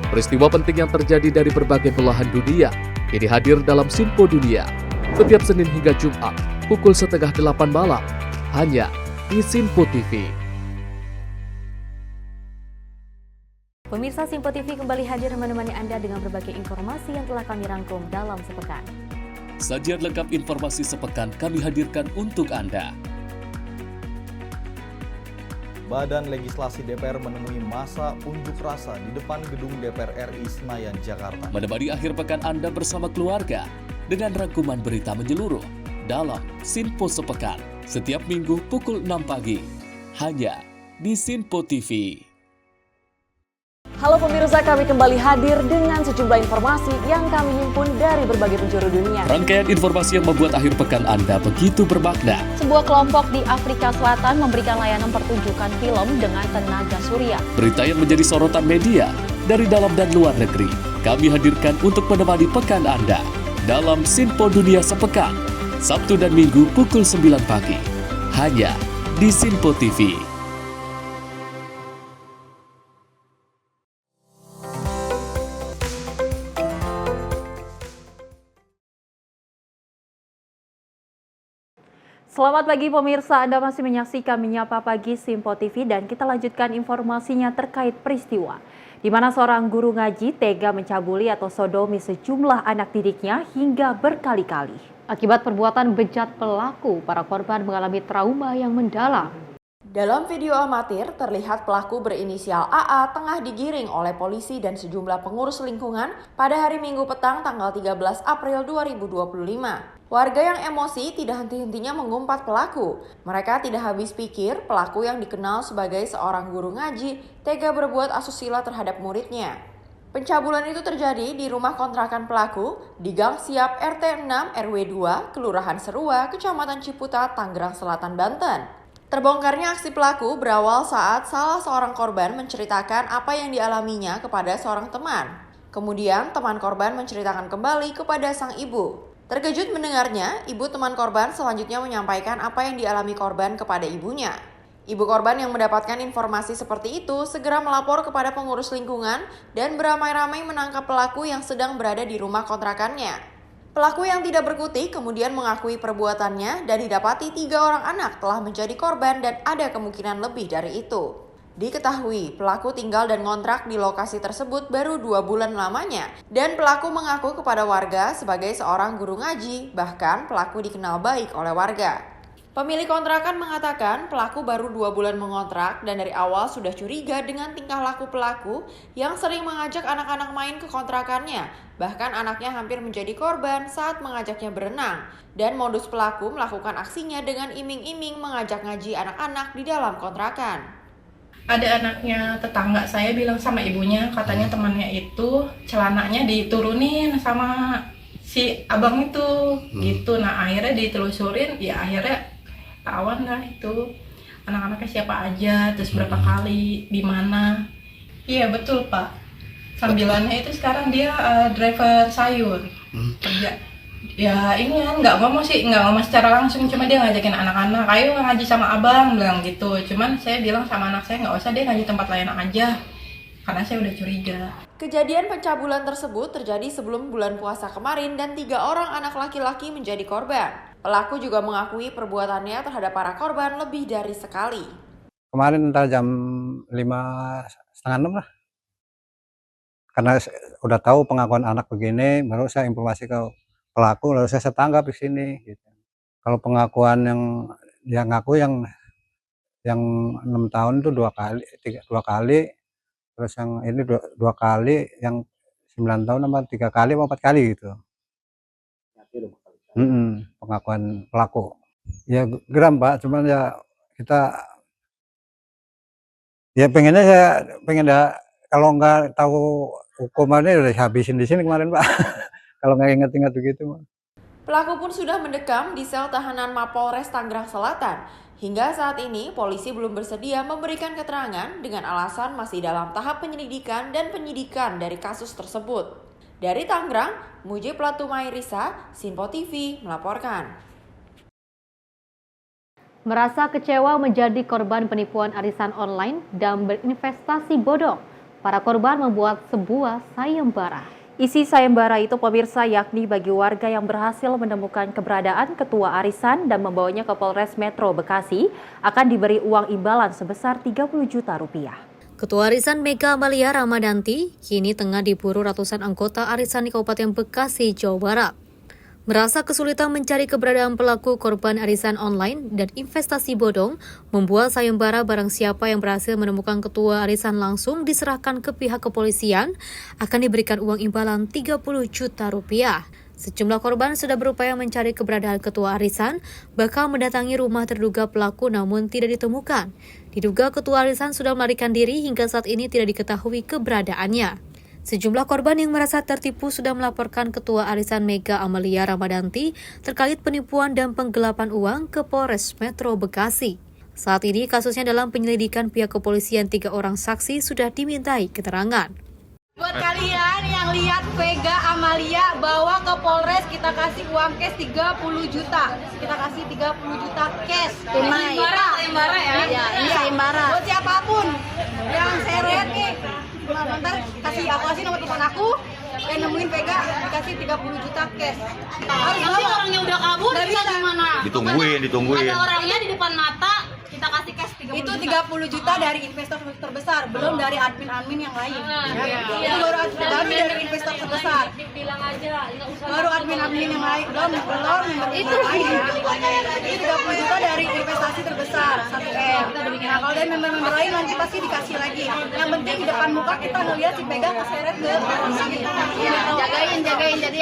Peristiwa penting yang terjadi dari berbagai belahan dunia kini hadir dalam Sinpo Dunia setiap Senin hingga Jumat pukul 7:30 malam hanya di Sinpo TV. Pemirsa Sinpo TV kembali hadir menemani Anda dengan berbagai informasi yang telah kami rangkum dalam sepekan. Sajian lengkap informasi sepekan kami hadirkan untuk Anda. Badan Legislasi DPR menemui masa unjuk rasa di depan gedung DPR RI Senayan, Jakarta. Menemani akhir pekan Anda bersama keluarga dengan rangkuman berita menyeluruh dalam Sinpo Sepekan setiap minggu pukul 6 pagi hanya di Sinpo TV. Halo pemirsa, kami kembali hadir dengan sejumlah informasi yang kami himpun dari berbagai penjuru dunia. Rangkaian informasi yang membuat akhir pekan Anda begitu bermakna. Sebuah kelompok di Afrika Selatan memberikan layanan pertunjukan film dengan tenaga surya. Berita yang menjadi sorotan media dari dalam dan luar negeri kami hadirkan untuk menemani pekan Anda dalam Sinpo Dunia Sepekan Sabtu dan Minggu pukul 9 pagi hanya di Sinpo TV. Selamat pagi pemirsa, Anda masih menyaksikan Menyapa Pagi Sinpo TV dan kita lanjutkan informasinya terkait peristiwa di mana seorang guru ngaji tega mencabuli atau sodomi sejumlah anak didiknya hingga berkali-kali. Akibat perbuatan bejat pelaku, para korban mengalami trauma yang mendalam. Dalam video amatir, terlihat pelaku berinisial AA tengah digiring oleh polisi dan sejumlah pengurus lingkungan pada hari Minggu petang tanggal 13 April 2025. Warga yang emosi tidak henti-hentinya mengumpat pelaku. Mereka tidak habis pikir pelaku yang dikenal sebagai seorang guru ngaji tega berbuat asusila terhadap muridnya. Pencabulan itu terjadi di rumah kontrakan pelaku di Gang Siap RT 6 RW 2, Kelurahan Serua, Kecamatan Ciputat, Tangerang Selatan, Banten. Terbongkarnya aksi pelaku berawal saat salah seorang korban menceritakan apa yang dialaminya kepada seorang teman. Kemudian teman korban menceritakan kembali kepada sang ibu. Terkejut mendengarnya, ibu teman korban selanjutnya menyampaikan apa yang dialami korban kepada ibunya. Ibu korban yang mendapatkan informasi seperti itu segera melapor kepada pengurus lingkungan dan beramai-ramai menangkap pelaku yang sedang berada di rumah kontrakannya. Pelaku yang tidak berkutik kemudian mengakui perbuatannya dan didapati 3 orang anak telah menjadi korban dan ada kemungkinan lebih dari itu. Diketahui pelaku tinggal dan ngontrak di lokasi tersebut baru 2 bulan lamanya dan pelaku mengaku kepada warga sebagai seorang guru ngaji, bahkan pelaku dikenal baik oleh warga. Pemilik kontrakan mengatakan pelaku baru 2 bulan mengontrak dan dari awal sudah curiga dengan tingkah laku pelaku yang sering mengajak anak-anak main ke kontrakannya. Bahkan anaknya hampir menjadi korban saat mengajaknya berenang. Dan modus pelaku melakukan aksinya dengan iming-iming mengajak ngaji anak-anak di dalam kontrakan. Ada anaknya tetangga saya bilang sama ibunya, katanya temannya itu celananya diturunin sama si abang itu gitu. Nah akhirnya ditelusurin, ya akhirnya ketahuan lah itu anak-anaknya siapa aja, terus berapa kali, di mana. Iya betul Pak, sambilannya itu sekarang dia driver sayur kerja. Ya ini kan nggak ngomong secara langsung, cuma dia ngajakin anak-anak, ayo ngaji sama abang, bilang gitu. Cuman saya bilang sama anak saya nggak usah deh, ngaji tempat lain aja, karena saya udah curiga. Kejadian pencabulan tersebut terjadi sebelum bulan puasa kemarin dan 3 orang anak laki-laki menjadi korban. Pelaku juga mengakui perbuatannya terhadap para korban lebih dari sekali. Kemarin entar jam 5:30 lah. Karena udah tahu pengakuan anak begini, baru saya informasi ke pelaku, lalu saya tanggap di sini. Gitu. Kalau pengakuan yang ngaku yang 6 tahun itu 2 kali, terus yang ini 2 kali, yang 9 tahun sama 3 kali atau 4 kali gitu. Pengakuan pelaku. Ya geram Pak, cuman ya kita Ya pengen kalau nggak tahu hukumannya udah habisin di sini kemarin Pak. Kalau nggak ingat-ingat begitu. Pelaku pun sudah mendekam di sel tahanan Mapolres Tangerang Selatan. Hingga saat ini, polisi belum bersedia memberikan keterangan dengan alasan masih dalam tahap penyelidikan dan penyidikan dari kasus tersebut. Dari Tangerang, Muji Platumairisa, Sinpo TV melaporkan. Merasa kecewa menjadi korban penipuan arisan online dan berinvestasi bodong, para korban membuat sebuah sayembara. Isi sayembara itu pemirsa yakni bagi warga yang berhasil menemukan keberadaan ketua arisan dan membawanya ke Polres Metro Bekasi akan diberi uang imbalan sebesar 30 juta rupiah. Ketua Arisan Mega Amalia Ramadanti kini tengah diburu ratusan anggota arisan di Kabupaten Bekasi, Jawa Barat. Merasa kesulitan mencari keberadaan pelaku korban arisan online dan investasi bodong, membuat sayembara barang siapa yang berhasil menemukan ketua arisan langsung diserahkan ke pihak kepolisian akan diberikan uang imbalan 30 juta rupiah. Sejumlah korban sudah berupaya mencari keberadaan ketua arisan, bahkan mendatangi rumah terduga pelaku namun tidak ditemukan. Diduga ketua arisan sudah melarikan diri hingga saat ini tidak diketahui keberadaannya. Sejumlah korban yang merasa tertipu sudah melaporkan Ketua Arisan Mega Amalia Ramadanti terkait penipuan dan penggelapan uang ke Polres Metro Bekasi. Saat ini kasusnya dalam penyelidikan pihak kepolisian, 3 orang saksi sudah dimintai keterangan. Buat kalian yang lihat Vega Amalia bawa ke Polres, kita kasih uang cash 30 juta. Kita kasih 30 juta cash. Tunai. Sayembara ya? Iya, ini sayembara. Buat siapapun yang seret nih. Bentar, aku kasih nomor telepon aku, yang nemuin Vega dikasih 30 juta cash. Nanti orangnya udah kabur, bisa gimana? Ditungguin. Ada orangnya di depan mata, kita kasih cash 30 juta. Itu 30 juta dari investor terbesar, belum dari admin-admin yang lain. Itu baru dari investor terbesar. Bilang aja, baru admin-admin yang lain, belum itu lain. Ini 30 juta dari investasi terbesar, 1M. Nah, kalau dari member-member lain nanti pasti dikasih lagi. Yang penting di depan muka kita ngeliat si Vega keseret ke jagain jadi.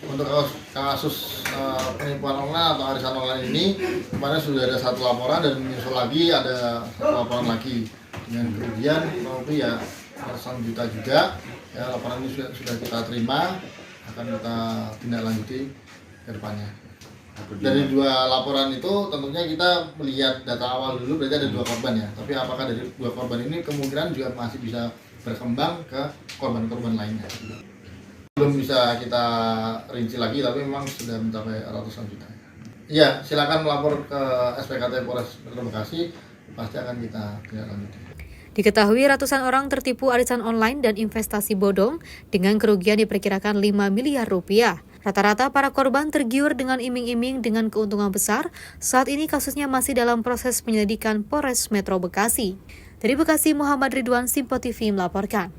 Untuk kasus penipuan online atau arisan online ini, kemarin sudah ada 1 laporan dan menyusul lagi ada laporan lagi dengan kerugian lebih ya ratusan juta juga. Ya, laporan ini sudah kita terima, akan kita tindak lanjuti ke depannya. Dari 2 laporan itu tentunya kita melihat data awal dulu, berarti ada 2 korban ya. Tapi apakah dari 2 korban ini kemungkinan juga masih bisa berkembang ke korban-korban lainnya. Belum bisa kita rinci lagi, tapi memang sudah mencapai ratusan juta. Iya, silakan melapor ke SPKT Polres Metro Bekasi, pasti akan kita tindak lanjuti. Diketahui ratusan orang tertipu arisan online dan investasi bodong dengan kerugian diperkirakan 5 miliar rupiah. Rata-rata para korban tergiur dengan iming-iming dengan keuntungan besar. Saat ini kasusnya masih dalam proses penyelidikan Polres Metro Bekasi. Dari Bekasi, Muhammad Ridwan, Sinpo TV melaporkan.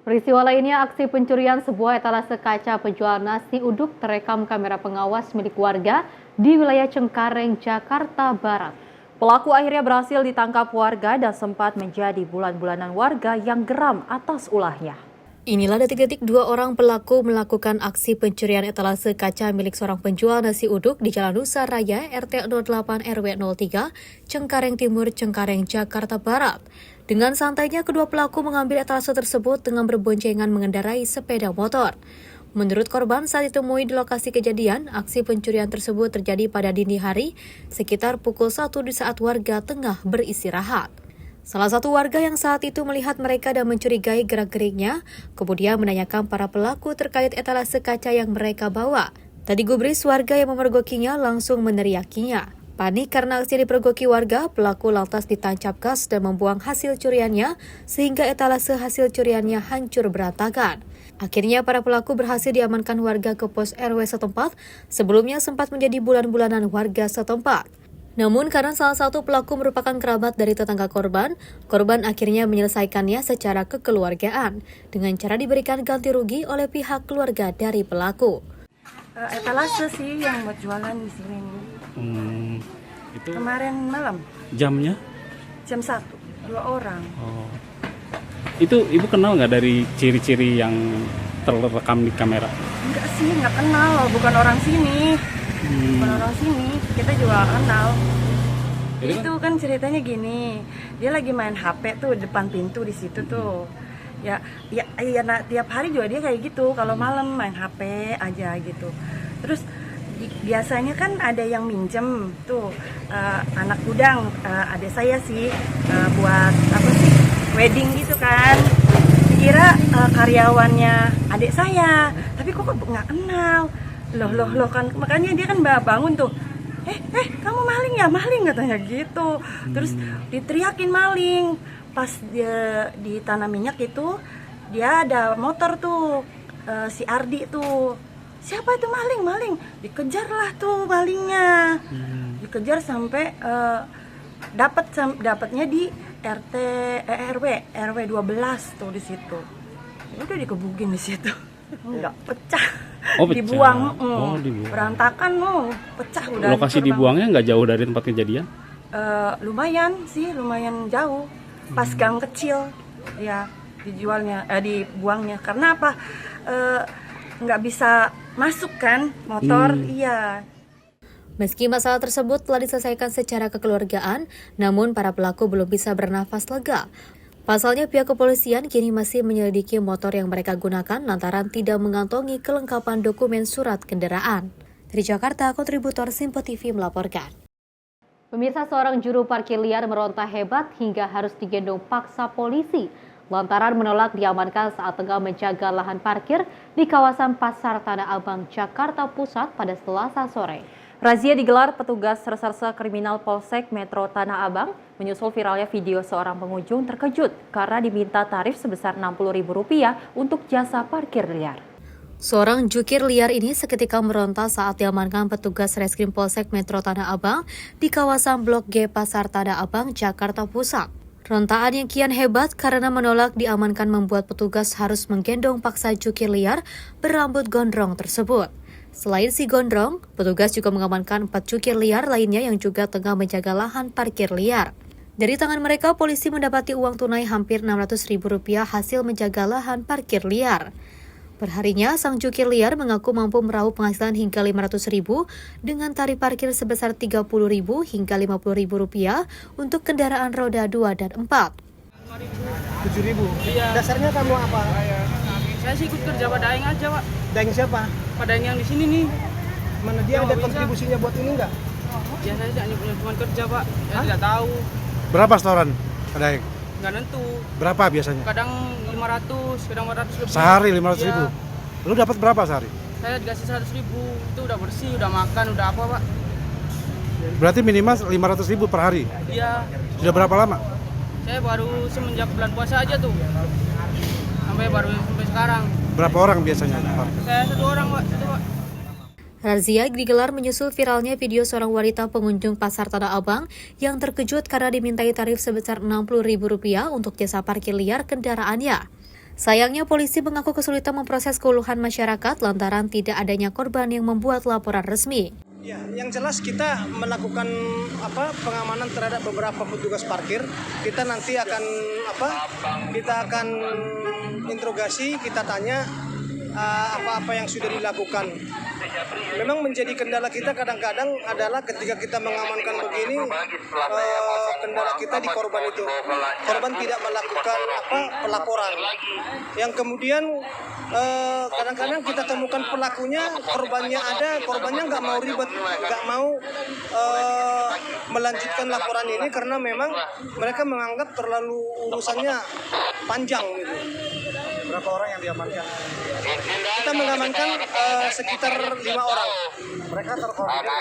Peristiwa lainnya, aksi pencurian sebuah etalase kaca penjual nasi uduk terekam kamera pengawas milik warga di wilayah Cengkareng, Jakarta Barat. Pelaku akhirnya berhasil ditangkap warga dan sempat menjadi bulan-bulanan warga yang geram atas ulahnya. Inilah detik-detik 2 orang pelaku melakukan aksi pencurian etalase kaca milik seorang penjual nasi uduk di Jalan Nusa Raya RT 08 RW 03, Cengkareng Timur, Cengkareng, Jakarta Barat. Dengan santainya, kedua pelaku mengambil etalase tersebut dengan berboncengan mengendarai sepeda motor. Menurut korban, saat ditemui di lokasi kejadian, aksi pencurian tersebut terjadi pada dini hari, sekitar pukul 1 di saat warga tengah beristirahat. Salah satu warga yang saat itu melihat mereka dan mencurigai gerak-geriknya, kemudian menanyakan para pelaku terkait etalase kaca yang mereka bawa. Tadi gubris warga yang memergokinya langsung meneriakinya. Panik karena aksi dipergoki warga, pelaku lantas ditancap gas dan membuang hasil curiannya sehingga etalase hasil curiannya hancur berantakan. Akhirnya para pelaku berhasil diamankan warga ke pos RW setempat, sebelumnya sempat menjadi bulan-bulanan warga setempat. Namun karena salah satu pelaku merupakan kerabat dari tetangga korban, korban akhirnya menyelesaikannya secara kekeluargaan dengan cara diberikan ganti rugi oleh pihak keluarga dari pelaku. Etalase sih yang buat jualan di sini. Itu kemarin malam. Jamnya? Jam 1, 2 orang. Oh. Itu ibu kenal nggak dari ciri-ciri yang terekam di kamera? Enggak sih, nggak kenal, bukan orang sini. Bukan orang sini, kita juga kenal. Itu kan ceritanya gini, dia lagi main HP tuh depan pintu di situ tuh. Ya, tiap hari juga dia kayak gitu. Kalau malam main HP aja gitu. Terus biasanya kan ada yang minjem tuh anak gudang, adik saya sih buat apa sih wedding gitu kan. Dikira karyawannya adik saya, tapi kok nggak kenal. Loh kan, makanya dia kan bangun tuh. Kamu maling ya, maling katanya gitu. Terus diteriakin maling. Pas dia di tanah minyak itu, dia ada motor tuh, si Ardi tuh. Siapa itu maling? Dikejar lah tuh malingnya. Dikejar sampai dapatnya di RW 12 tuh di situ. Udah dikebukin di situ. Enggak pecah. Oh, pecah. Dibuang. Dibuang. Berantakan pecah udah. Lokasi dibuangnya nggak jauh dari tempat kejadian? Lumayan jauh. Pas gang kecil ya dibuangnya. Karena apa? Nggak bisa masuk kan motor. Iya. Meski masalah tersebut telah diselesaikan secara kekeluargaan, namun para pelaku belum bisa bernafas lega. Pasalnya pihak kepolisian kini masih menyelidiki motor yang mereka gunakan lantaran tidak mengantongi kelengkapan dokumen surat kendaraan. Dari Jakarta, kontributor Simpo TV melaporkan. Pemirsa, seorang juru parkir liar meronta hebat hingga harus digendong paksa polisi lantaran menolak diamankan saat tengah menjaga lahan parkir di kawasan Pasar Tanah Abang, Jakarta Pusat pada Selasa sore. Razia digelar petugas Reserse Kriminal Polsek Metro Tanah Abang menyusul viralnya video seorang pengunjung terkejut karena diminta tarif sebesar Rp60.000 untuk jasa parkir liar. Seorang jukir liar ini seketika meronta saat diamankan petugas Reskrim Polsek Metro Tanah Abang di kawasan Blok G Pasar Tanah Abang, Jakarta Pusat. Rontaan yang kian hebat karena menolak diamankan membuat petugas harus menggendong paksa jukir liar berambut gondrong tersebut. Selain si gondrong, petugas juga mengamankan 4 jukir liar lainnya yang juga tengah menjaga lahan parkir liar. Dari tangan mereka, polisi mendapati uang tunai hampir Rp600.000 hasil menjaga lahan parkir liar. Perharinya, sang jukir liar mengaku mampu meraup penghasilan hingga Rp500.000 dengan tarif parkir sebesar Rp30.000 hingga Rp50.000 untuk kendaraan roda 2 dan 4. Rp7.000? Iya. Dasarnya kamu apa? Saya sih ikut kerja pada Daeng aja, Pak. Daeng siapa? Pada Daeng yang di sini nih. Mana dia ada kontribusinya buat ini enggak? Ya saya hanya punya cuma kerja, Pak. Saya tidak tahu. Berapa setoran Daeng? Nggak nentu. Berapa biasanya? Kadang 500, kadang 400 lebih. Sehari 500.000? Iya. Lu dapat berapa sehari? Saya dikasih 100.000. Itu udah bersih, udah makan, udah apa, Pak. Berarti minimal 500.000 per hari? Iya. Sudah berapa lama? Saya baru semenjak bulan puasa aja tuh. Sampai sekarang. Berapa orang biasanya? Saya 1 orang, Pak. Razia digelar menyusul viralnya video seorang wanita pengunjung Pasar Tanah Abang yang terkejut karena dimintai tarif sebesar Rp60.000 untuk jasa parkir liar kendaraannya. Sayangnya polisi mengaku kesulitan memproses keluhan masyarakat lantaran tidak adanya korban yang membuat laporan resmi. Ya, yang jelas kita melakukan pengamanan terhadap beberapa petugas parkir. Kita nanti akan kita akan interogasi, kita tanya apa-apa yang sudah dilakukan. Memang menjadi kendala kita kadang-kadang adalah ketika kita mengamankan begini, kendala kita di korban itu. Korban tidak melakukan pelaporan. Yang kemudian kadang-kadang kita temukan pelakunya, korbannya ada, korbannya nggak mau ribet, nggak mau melanjutkan laporan ini karena memang mereka menganggap terlalu urusannya panjang gitu. Berapa orang yang diamankan? Kita mengamankan sekitar 5 orang. Mereka terkoordinir?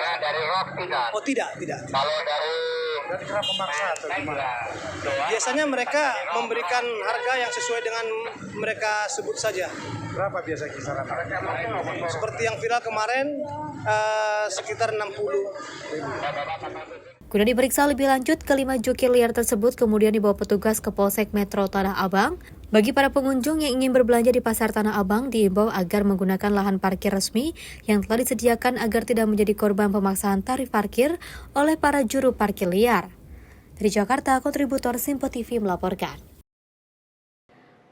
Oh tidak. Kalau dari kena pemaksa atau gimana? Biasanya mereka memberikan harga yang sesuai dengan mereka sebut saja. Berapa biasa kisaran? Seperti yang viral kemarin, sekitar 60.000. Guna diperiksa lebih lanjut, kelima jukir liar tersebut kemudian dibawa petugas ke Polsek Metro Tanah Abang. Bagi para pengunjung yang ingin berbelanja di Pasar Tanah Abang, diimbau agar menggunakan lahan parkir resmi yang telah disediakan agar tidak menjadi korban pemaksaan tarif parkir oleh para juru parkir liar. Dari Jakarta, kontributor Simpo TV melaporkan.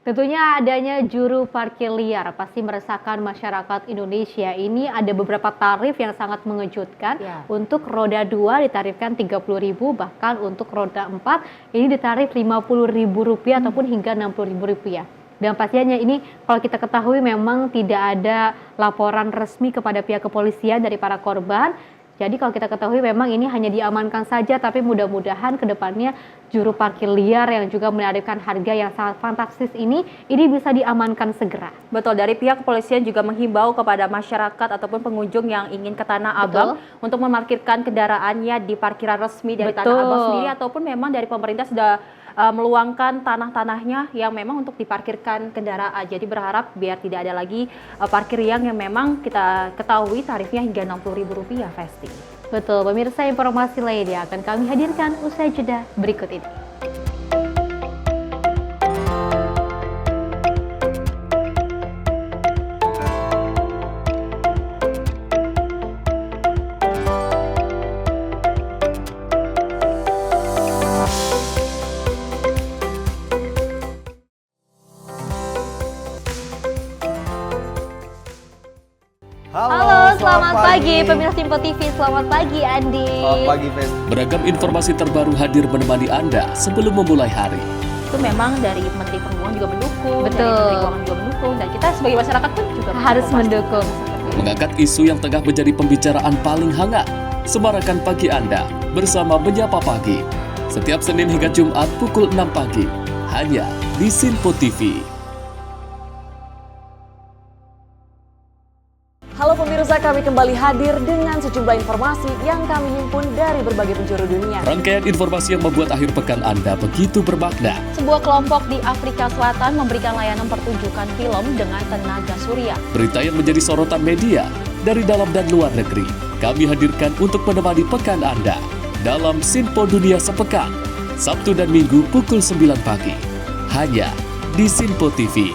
Tentunya adanya juru parkir liar pasti meresahkan masyarakat Indonesia. Ini ada beberapa tarif yang sangat mengejutkan. Untuk roda 2 ditarifkan Rp30.000, bahkan untuk roda 4 ini ditarif Rp50.000 ataupun hingga Rp60.000. Dan pastinya ini kalau kita ketahui memang tidak ada laporan resmi kepada pihak kepolisian dari para korban. Jadi kalau kita ketahui memang ini hanya diamankan saja, tapi mudah-mudahan ke depannya juru parkir liar yang juga menarifkan harga yang sangat fantastis ini bisa diamankan segera. Betul, dari pihak kepolisian juga menghimbau kepada masyarakat ataupun pengunjung yang ingin ke Tanah Abang untuk memarkirkan kendaraannya di parkiran resmi dari Tanah Abang sendiri, ataupun memang dari pemerintah sudah meluangkan tanah-tanahnya yang memang untuk diparkirkan kendaraan. Jadi berharap biar tidak ada lagi parkir yang memang kita ketahui tarifnya hingga Rp60.000, Festi. Betul, pemirsa, informasi lainnya akan kami hadirkan usai jeda berikut ini. Halo, selamat pagi pemirsa Simpo TV. Selamat pagi Andi. Selamat pagi, Fes. Beragam informasi terbaru hadir menemani Anda sebelum memulai hari. Itu memang dari Menteri Perhubungan juga mendukung, Betul. dari Menteri Keuangan juga mendukung, dan kita sebagai masyarakat pun juga harus mendukung. Mengangkat isu yang tengah menjadi pembicaraan paling hangat. Semarakan pagi Anda bersama Menyapa Pagi. Setiap Senin hingga Jumat pukul 6 pagi. Hanya di Simpo TV. Halo pemirsa, kami kembali hadir dengan sejumlah informasi yang kami himpun dari berbagai penjuru dunia. Rangkaian informasi yang membuat akhir pekan Anda begitu bermakna. Sebuah kelompok di Afrika Selatan memberikan layanan pertunjukan film dengan tenaga surya. Berita yang menjadi sorotan media dari dalam dan luar negeri. Kami hadirkan untuk menemani pekan Anda dalam Simpo Dunia Sepekan, Sabtu dan Minggu pukul 9 pagi. Hanya di Simpo TV.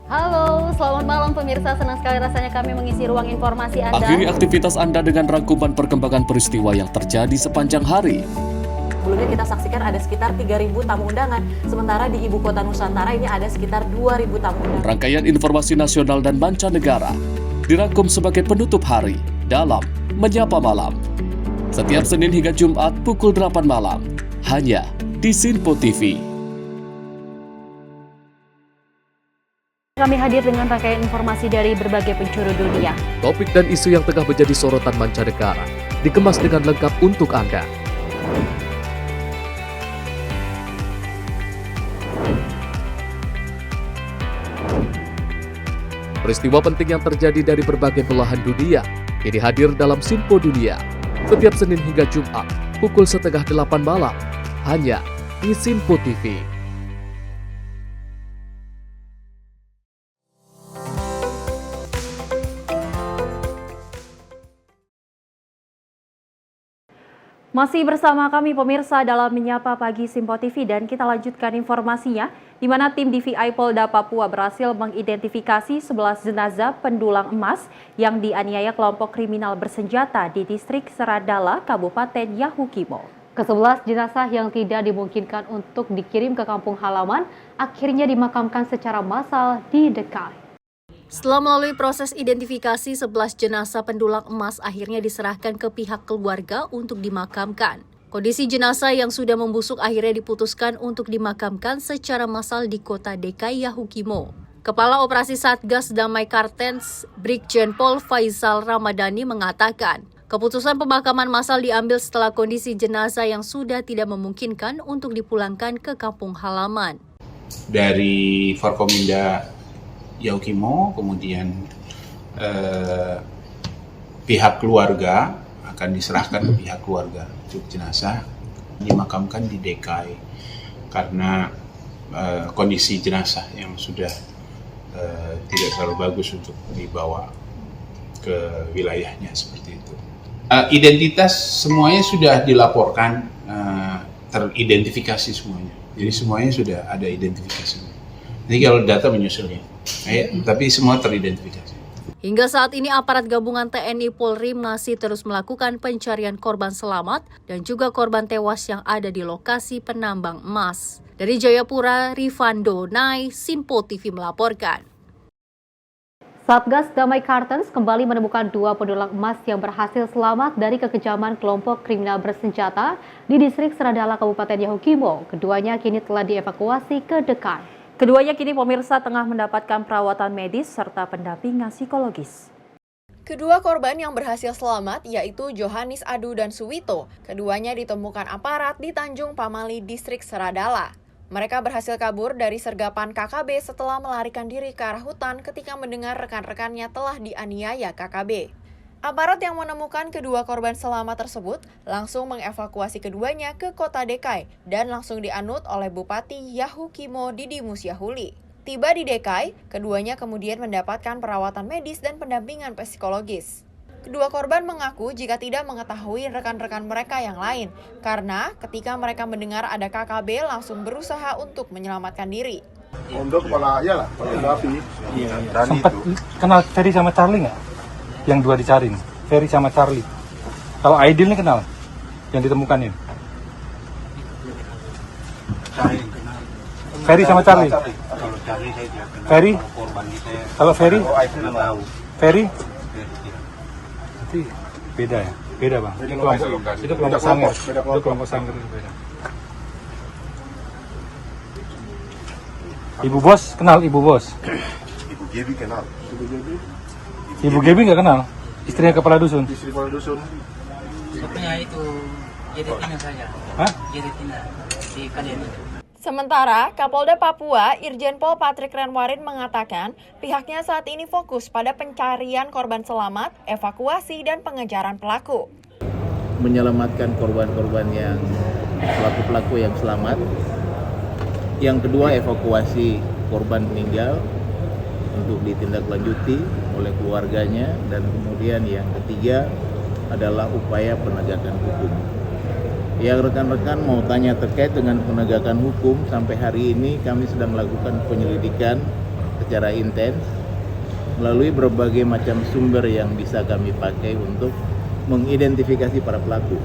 Halo, selamat malam pemirsa. Senang sekali rasanya kami mengisi ruang informasi Anda. Akhiri aktivitas Anda dengan rangkuman perkembangan peristiwa yang terjadi sepanjang hari. Sebelumnya kita saksikan ada sekitar 3.000 tamu undangan, sementara di Ibu Kota Nusantara ini ada sekitar 2.000 tamu undangan. Rangkaian informasi nasional dan mancanegara dirangkum sebagai penutup hari dalam Menyapa Malam. Setiap Senin hingga Jumat pukul 8 malam, hanya di Simpo TV. Kami hadir dengan rangkaian informasi dari berbagai penjuru dunia. Topik dan isu yang tengah menjadi sorotan mancanegara dikemas dengan lengkap untuk Anda. Peristiwa penting yang terjadi dari berbagai belahan dunia ini hadir dalam Simpo Dunia setiap Senin hingga Jumat pukul 7:30 malam, hanya di Simpo TV. Masih bersama kami pemirsa dalam Menyapa Pagi Simpo TV, dan kita lanjutkan informasinya di mana tim DVI Polda Papua berhasil mengidentifikasi 11 jenazah pendulang emas yang dianiaya kelompok kriminal bersenjata di distrik Seradala, Kabupaten Yahukimo. Ke-11 jenazah yang tidak dimungkinkan untuk dikirim ke kampung halaman akhirnya dimakamkan secara massal di Dekai. Setelah melalui proses identifikasi, 11 jenazah pendulang emas akhirnya diserahkan ke pihak keluarga untuk dimakamkan. Kondisi jenazah yang sudah membusuk akhirnya diputuskan untuk dimakamkan secara massal di kota Dekai Yahukimo. Kepala Operasi Satgas Damai Kartens, Brigjen Pol Faisal Ramadhani mengatakan, keputusan pemakaman massal diambil setelah kondisi jenazah yang sudah tidak memungkinkan untuk dipulangkan ke kampung halaman. Dari Forkominda Yahukimo, kemudian pihak keluarga akan diserahkan ke pihak keluarga untuk jenazah dimakamkan di Dekai karena kondisi jenazah yang sudah tidak terlalu bagus untuk dibawa ke wilayahnya seperti itu. Identitas semuanya sudah dilaporkan, teridentifikasi semuanya. Jadi semuanya sudah ada identifikasinya. Jadi kalau data menyusulnya, tapi semua teridentifikasi. Hingga saat ini aparat gabungan TNI Polri masih terus melakukan pencarian korban selamat dan juga korban tewas yang ada di lokasi penambang emas. Dari Jayapura, Rifando Nai, Simpo TV melaporkan. Satgas Damai Kartens kembali menemukan 2 pendulang emas yang berhasil selamat dari kekejaman kelompok kriminal bersenjata di distrik Seradala, Kabupaten Yahukimo. Keduanya kini telah dievakuasi ke DKI. Keduanya kini pemirsa tengah mendapatkan perawatan medis serta pendampingan psikologis. Kedua korban yang berhasil selamat yaitu Johannes Adu dan Suwito. Keduanya ditemukan aparat di Tanjung Pamali, distrik Seradala. Mereka berhasil kabur dari sergapan KKB setelah melarikan diri ke arah hutan ketika mendengar rekan-rekannya telah dianiaya KKB. Aparat yang menemukan kedua korban selamat tersebut langsung mengevakuasi keduanya ke kota DKI dan langsung dianut oleh Bupati Yahukimo Didimus Yahuli. Tiba di DKI, keduanya kemudian mendapatkan perawatan medis dan pendampingan psikologis. Kedua korban mengaku jika tidak mengetahui rekan-rekan mereka yang lain, karena ketika mereka mendengar ada KKB langsung berusaha untuk menyelamatkan diri. Untuk kepala ya lah, kepala api. Iya. Sempat kenal Ferry sama Charlie nggak? Yang dua dicariin, Ferry sama Charlie. Kalau Aidil nih kenal, yang ditemukan ini. Ferry sama Charlie. Kalau Charlie saya tidak kenal. Ferry? Korban saya. Kalau Ferry? Tahu. Ferry? Itu beda ya? Beda bang. Itu kelompok Sangir. Itu kelompok Sangir itu beda. Ibu Bos kenal Ibu Bos? Ibu Gebi kenal. Ibu Gebi nggak kenal? Istrinya kepala dusun? Istri kepala dusun. Satunya itu Jeritina saja. Hah? Jeritina di Kaden. Sementara, Kapolda Papua, Irjen Pol Patrick Renwarin mengatakan pihaknya saat ini fokus pada pencarian korban selamat, evakuasi, dan pengejaran pelaku. Menyelamatkan korban-korban yang pelaku-pelaku yang selamat. Yang kedua, evakuasi korban meninggal untuk ditindaklanjuti oleh keluarganya, dan kemudian yang ketiga adalah upaya penegakan hukum. Yang rekan-rekan mau tanya terkait dengan penegakan hukum, sampai hari ini kami sedang melakukan penyelidikan secara intens melalui berbagai macam sumber yang bisa kami pakai untuk mengidentifikasi para pelaku.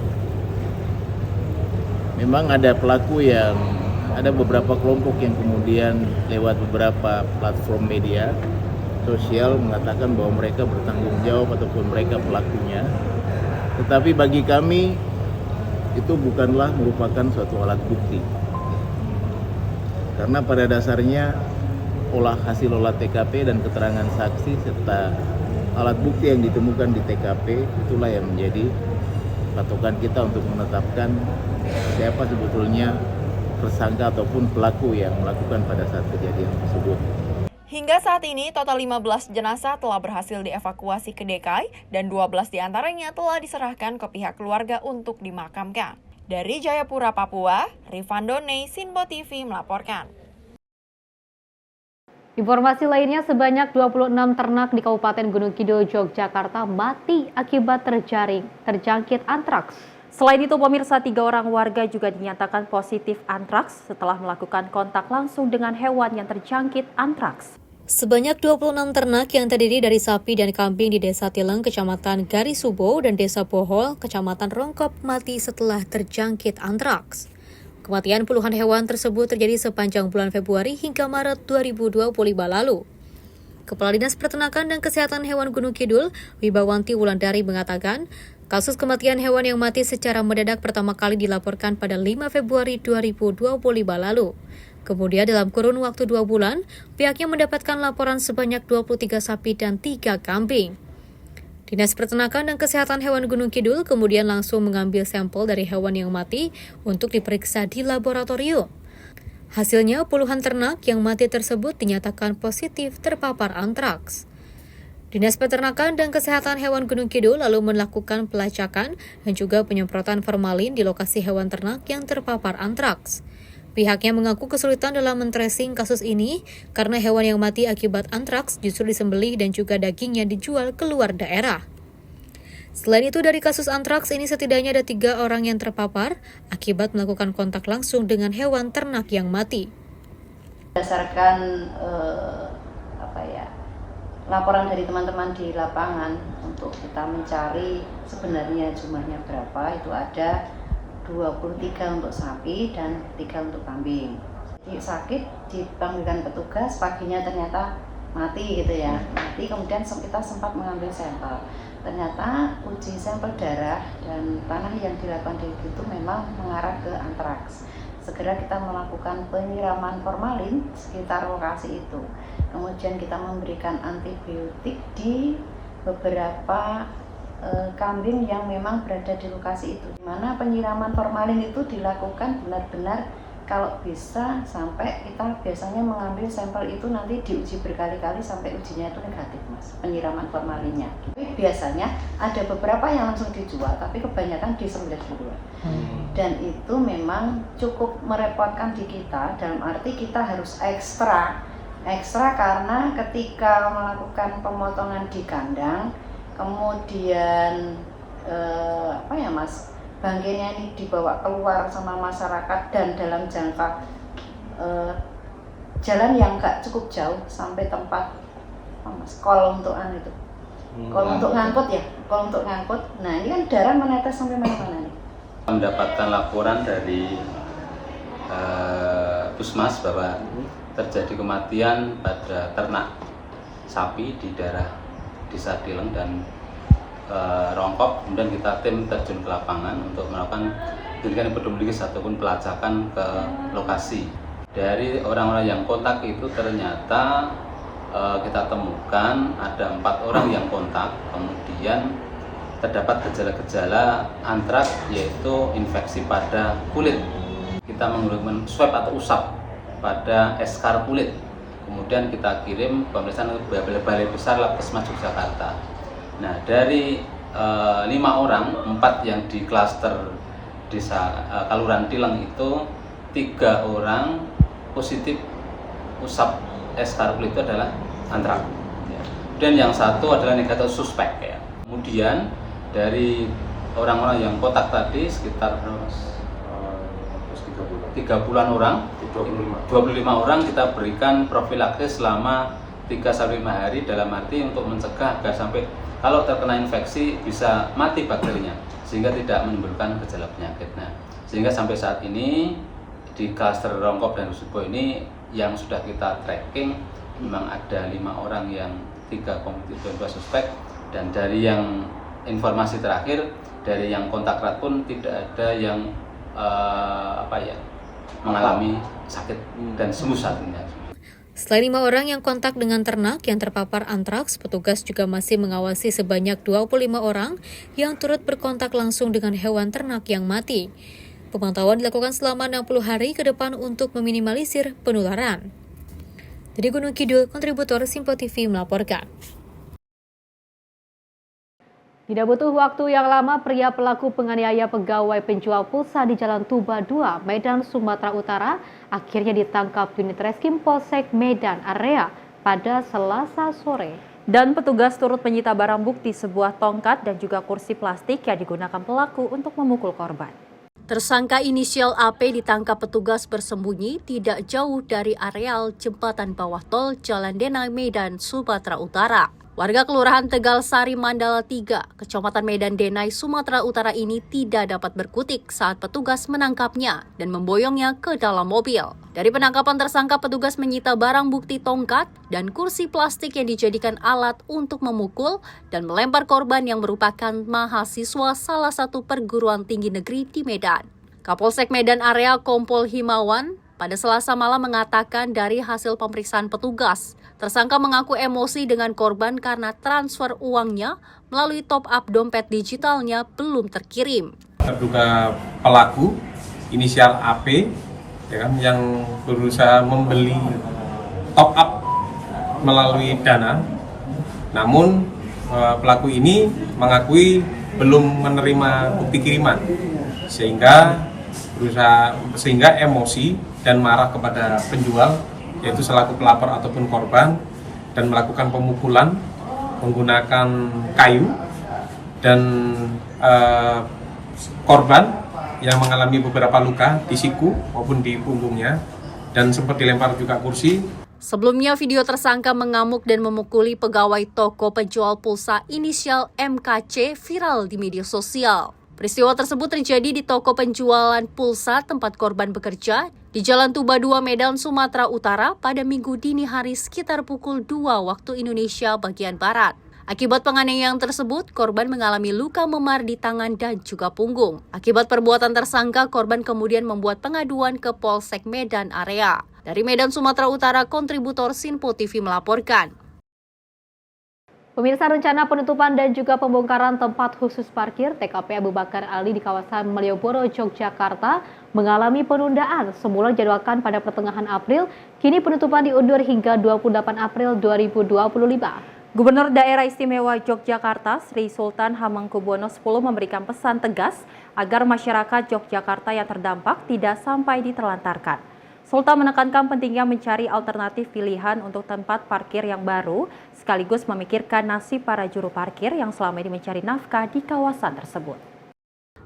Memang ada pelaku yang ada beberapa kelompok yang kemudian lewat beberapa platform media sosial mengatakan bahwa mereka bertanggung jawab ataupun mereka pelakunya. Tetapi bagi kami itu bukanlah merupakan suatu alat bukti. Karena pada dasarnya hasil olah TKP dan keterangan saksi serta alat bukti yang ditemukan di TKP itulah yang menjadi patokan kita untuk menetapkan siapa sebetulnya tersangka ataupun pelaku yang melakukan pada saat kejadian tersebut. Hingga saat ini, total 15 jenazah telah berhasil dievakuasi ke DKI dan 12 diantaranya telah diserahkan ke pihak keluarga untuk dimakamkan. Dari Jayapura, Papua, Rifando Nai, Sinpo TV melaporkan. Informasi lainnya, sebanyak 26 ternak di Kabupaten Gunung Kidul, Yogyakarta mati akibat terjangkit antraks. Selain itu, pemirsa, 3 orang warga juga dinyatakan positif antraks setelah melakukan kontak langsung dengan hewan yang terjangkit antraks. Sebanyak 26 ternak yang terdiri dari sapi dan kambing di Desa Tileng, Kecamatan Garisubo, dan Desa Bohol, Kecamatan Rongkop, mati setelah terjangkit antraks. Kematian puluhan hewan tersebut terjadi sepanjang bulan Februari hingga Maret 2025 lalu. Kepala Dinas Peternakan dan Kesehatan Hewan Gunung Kidul, Wibawanti Wulandari mengatakan, kasus kematian hewan yang mati secara mendadak pertama kali dilaporkan pada 5 Februari 2025 lalu. Kemudian dalam kurun waktu 2 bulan, pihaknya mendapatkan laporan sebanyak 23 sapi dan 3 kambing. Dinas Peternakan dan Kesehatan Hewan Gunung Kidul kemudian langsung mengambil sampel dari hewan yang mati untuk diperiksa di laboratorium. Hasilnya, puluhan ternak yang mati tersebut dinyatakan positif terpapar antraks. Dinas Peternakan dan Kesehatan Hewan Gunung Kidul lalu melakukan pelacakan dan juga penyemprotan formalin di lokasi hewan ternak yang terpapar antraks. Pihaknya mengaku kesulitan dalam men-tracing kasus ini karena hewan yang mati akibat antraks justru disembelih dan juga dagingnya dijual keluar daerah. Selain itu, dari kasus antraks ini setidaknya ada 3 orang yang terpapar akibat melakukan kontak langsung dengan hewan ternak yang mati. Berdasarkan laporan dari teman-teman di lapangan untuk kita mencari sebenarnya jumlahnya berapa. Itu ada 23 untuk sapi dan 3 untuk kambing. Jadi sakit dipanggilkan petugas, paginya ternyata mati gitu ya, mati. Kemudian kita sempat mengambil sampel, ternyata uji sampel darah dan tanah yang dilakukan di itu memang mengarah ke antraks. Segera kita melakukan penyiraman formalin sekitar lokasi itu. Kemudian kita memberikan antibiotik di beberapa kambing yang memang berada di lokasi itu. Di mana penyiraman formalin itu dilakukan benar-benar kalau bisa sampai kita biasanya mengambil sampel itu nanti diuji berkali-kali sampai ujinya itu negatif, Mas, penyiraman formalinnya. Tapi biasanya ada beberapa yang langsung dijual, tapi kebanyakan disembelih duluan. Dan itu memang cukup merepotkan di kita, dalam arti kita harus ekstra karena ketika melakukan pemotongan di kandang, kemudian bangkainya ini dibawa keluar sama masyarakat dan dalam jangka jalan yang nggak cukup jauh sampai tempat kol untuk untuk ngangkut. Nah ini kan darah menetes sampai mana-mana nih. Mendapatkan laporan dari Puskesmas bahwa terjadi kematian pada ternak sapi di daerah Desa Dileng dan Rongkop. Kemudian kita tim terjun ke lapangan untuk melakukan penyelidikan epidemiologis ataupun pelacakan ke lokasi. Dari orang-orang yang kontak itu ternyata kita temukan ada 4 orang yang kontak, kemudian terdapat gejala-gejala antraks, yaitu infeksi pada kulit. Kita menggunakan swab atau usap pada eskar kulit. Kemudian kita kirim pemeriksaan ke Balai Besar Labkesmas Yogyakarta. Nah, dari 5 orang, 4 yang di klaster Desa Kaluran Tileng itu 3 orang positif usap eskar kulit itu adalah antraks. Dan yang 1 adalah negatif suspek ya. Kemudian dari orang-orang yang kontak tadi sekitar 25 orang kita berikan profilaksis selama 3-5 hari, dalam arti untuk mencegah agar sampai kalau terkena infeksi bisa mati bakterinya sehingga tidak menimbulkan gejala penyakit. Nah, sehingga sampai saat ini di klaster Rongkop dan Subo ini yang sudah kita tracking memang ada 5 orang yang 3 positif dan 2 suspek, dan dari yang informasi terakhir dari yang kontak erat pun tidak ada yang mengalami sakit dan sembuh saat ini. Selain 5 orang yang kontak dengan ternak yang terpapar antraks, petugas juga masih mengawasi sebanyak 25 orang yang turut berkontak langsung dengan hewan ternak yang mati. Pemantauan dilakukan selama 60 hari ke depan untuk meminimalisir penularan. Dari Gunung Kidul, kontributor Simpo TV melaporkan. Tidak butuh waktu yang lama, pria pelaku penganiaya pegawai penjual pulsa di Jalan Tuba 2, Medan, Sumatera Utara, akhirnya ditangkap unit Reskrim Polsek Medan Area pada Selasa sore. Dan petugas turut menyita barang bukti sebuah tongkat dan juga kursi plastik yang digunakan pelaku untuk memukul korban. Tersangka inisial AP ditangkap petugas bersembunyi tidak jauh dari areal jembatan bawah tol Jalan Denai, Medan, Sumatera Utara. Warga Kelurahan Tegal Sari Mandala 3, Kecamatan Medan Denai, Sumatera Utara ini tidak dapat berkutik saat petugas menangkapnya dan memboyongnya ke dalam mobil. Dari penangkapan tersangka, petugas menyita barang bukti tongkat dan kursi plastik yang dijadikan alat untuk memukul dan melempar korban yang merupakan mahasiswa salah satu perguruan tinggi negeri di Medan. Kapolsek Medan Area Kompol Himawan pada Selasa malam mengatakan dari hasil pemeriksaan petugas, tersangka mengaku emosi dengan korban karena transfer uangnya melalui top-up dompet digitalnya belum terkirim. Terduga pelaku inisial AP yang berusaha membeli top-up melalui Dana, namun pelaku ini mengakui belum menerima bukti kiriman sehingga emosi dan marah kepada penjual, yaitu selaku pelapor ataupun korban, dan melakukan pemukulan menggunakan kayu, dan korban yang mengalami beberapa luka di siku maupun di punggungnya, dan sempat dilempar juga kursi. Sebelumnya, video tersangka mengamuk dan memukuli pegawai toko penjual pulsa inisial MKC viral di media sosial. Peristiwa tersebut terjadi di toko penjualan pulsa tempat korban bekerja di Jalan Tuba 2 Medan, Sumatera Utara pada Minggu dini hari sekitar pukul 2 waktu Indonesia bagian Barat. Akibat penganiayaan tersebut, korban mengalami luka memar di tangan dan juga punggung. Akibat perbuatan tersangka, korban kemudian membuat pengaduan ke Polsek Medan area. Dari Medan, Sumatera Utara, kontributor Sinpo TV melaporkan. Pemirsa, rencana penutupan dan juga pembongkaran tempat khusus parkir TKP Abu Bakar Ali di kawasan Malioboro, Yogyakarta mengalami penundaan. Semula dijadwalkan pada pertengahan April, kini penutupan diundur hingga 28 April 2025. Gubernur Daerah Istimewa Yogyakarta Sri Sultan Hamengkubuwono X memberikan pesan tegas agar masyarakat Yogyakarta yang terdampak tidak sampai diterlantarkan. Sultan menekankan pentingnya mencari alternatif pilihan untuk tempat parkir yang baru, sekaligus memikirkan nasib para juru parkir yang selama ini mencari nafkah di kawasan tersebut.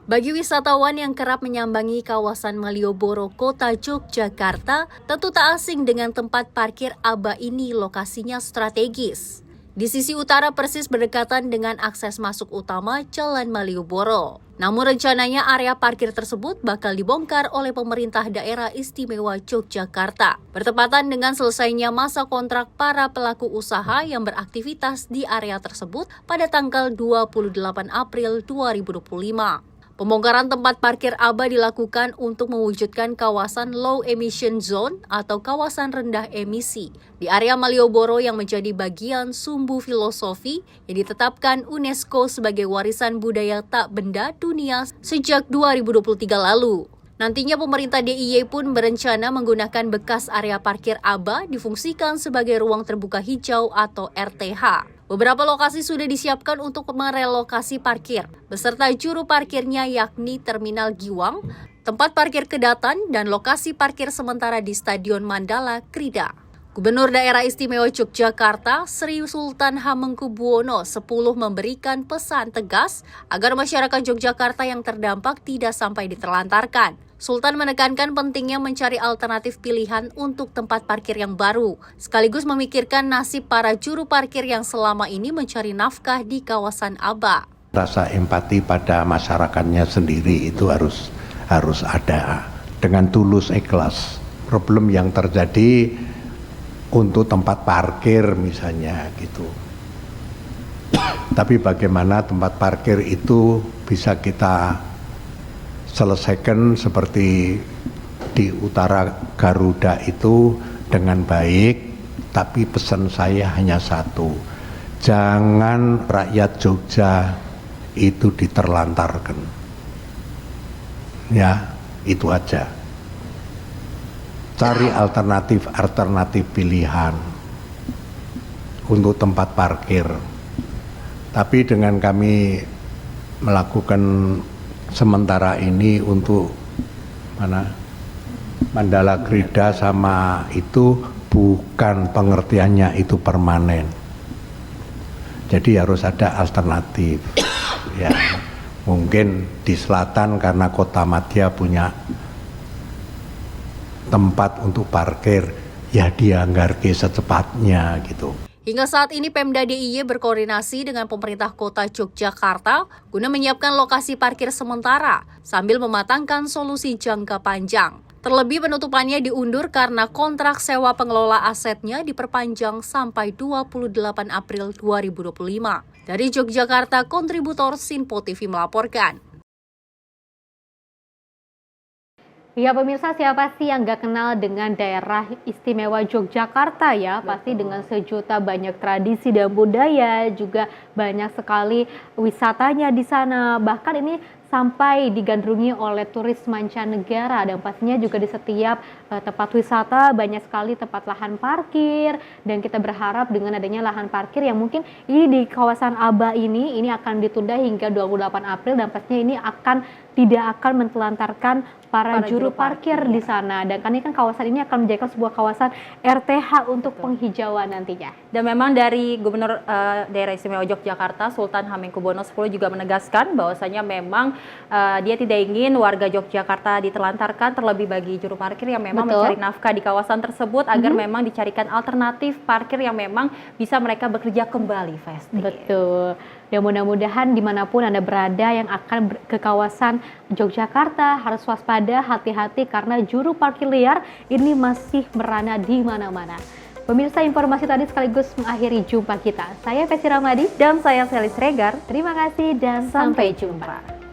Bagi wisatawan yang kerap menyambangi kawasan Malioboro, Kota Yogyakarta, tentu tak asing dengan tempat parkir Aba ini. Lokasinya strategis. Di sisi utara persis berdekatan dengan akses masuk utama Jalan Malioboro. Namun rencananya area parkir tersebut bakal dibongkar oleh pemerintah daerah istimewa Yogyakarta. Bertepatan dengan selesainya masa kontrak para pelaku usaha yang beraktivitas di area tersebut pada tanggal 28 April 2025. Pembongkaran tempat parkir Aba dilakukan untuk mewujudkan kawasan low emission zone atau kawasan rendah emisi di area Malioboro yang menjadi bagian sumbu filosofi yang ditetapkan UNESCO sebagai warisan budaya tak benda dunia sejak 2023 lalu. Nantinya pemerintah DIY pun berencana menggunakan bekas area parkir Aba difungsikan sebagai ruang terbuka hijau atau RTH. Beberapa lokasi sudah disiapkan untuk merelokasi parkir, beserta juru parkirnya yakni Terminal Giwang, tempat parkir Kedatan, dan lokasi parkir sementara di Stadion Mandala, Krida. Gubernur Daerah Istimewa Yogyakarta, Sri Sultan Hamengkubuwono X memberikan pesan tegas agar masyarakat Yogyakarta yang terdampak tidak sampai diterlantarkan. Sultan menekankan pentingnya mencari alternatif pilihan untuk tempat parkir yang baru, sekaligus memikirkan nasib para juru parkir yang selama ini mencari nafkah di kawasan Aba. Rasa empati pada masyarakatnya sendiri itu harus ada dengan tulus ikhlas. Problem yang terjadi untuk tempat parkir misalnya gitu. Tapi bagaimana tempat parkir itu bisa kita selesaikan seperti di utara Garuda itu dengan baik, tapi pesan saya hanya satu, jangan rakyat Jogja itu diterlantarkan. Ya, itu aja. Cari alternatif pilihan untuk tempat parkir. Tapi dengan kami melakukan sementara ini untuk Mandala Krida sama itu bukan pengertiannya itu permanen. Jadi harus ada alternatif. Ya, mungkin di selatan karena Kota Madya punya tempat untuk parkir, ya dianggarke secepatnya gitu. Hingga saat ini Pemda DIY berkoordinasi dengan pemerintah kota Yogyakarta guna menyiapkan lokasi parkir sementara sambil mematangkan solusi jangka panjang. Terlebih penutupannya diundur karena kontrak sewa pengelola asetnya diperpanjang sampai 28 April 2025. Dari Yogyakarta, kontributor Sinpo TV melaporkan. Ya pemirsa, siapa sih yang gak kenal dengan daerah istimewa Yogyakarta ya? Pasti dengan sejuta banyak tradisi dan budaya, juga banyak sekali wisatanya di sana. Bahkan ini sampai digandrungi oleh turis mancanegara, dan pastinya juga di setiap tempat wisata banyak sekali tempat lahan parkir, dan kita berharap dengan adanya lahan parkir yang mungkin ini di kawasan Aba ini akan ditunda hingga 28 April dan pastinya ini akan tidak akan mentelantarkan para juru parkir di sana. Dan ini kan kawasan ini akan menjadikan sebuah kawasan RTH untuk penghijauan nantinya. Dan memang dari Gubernur Daerah Istimewa Yogyakarta Sultan Hamengkubuwono X juga menegaskan bahwasanya memang dia tidak ingin warga Yogyakarta ditelantarkan, terlebih bagi juru parkir yang memang mencari nafkah di kawasan tersebut agar memang dicarikan alternatif parkir yang memang bisa mereka bekerja kembali, Festi. Betul. Dan mudah-mudahan dimanapun Anda berada yang akan ke kawasan Yogyakarta harus waspada, hati-hati karena juru parkir liar ini masih merana di mana-mana. Pemirsa, informasi tadi sekaligus mengakhiri jumpa kita. Saya Festi Ramadi dan saya Selis Regar. Terima kasih dan sampai jumpa.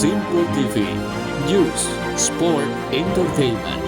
Simpo TV, News, Sport, Entertainment.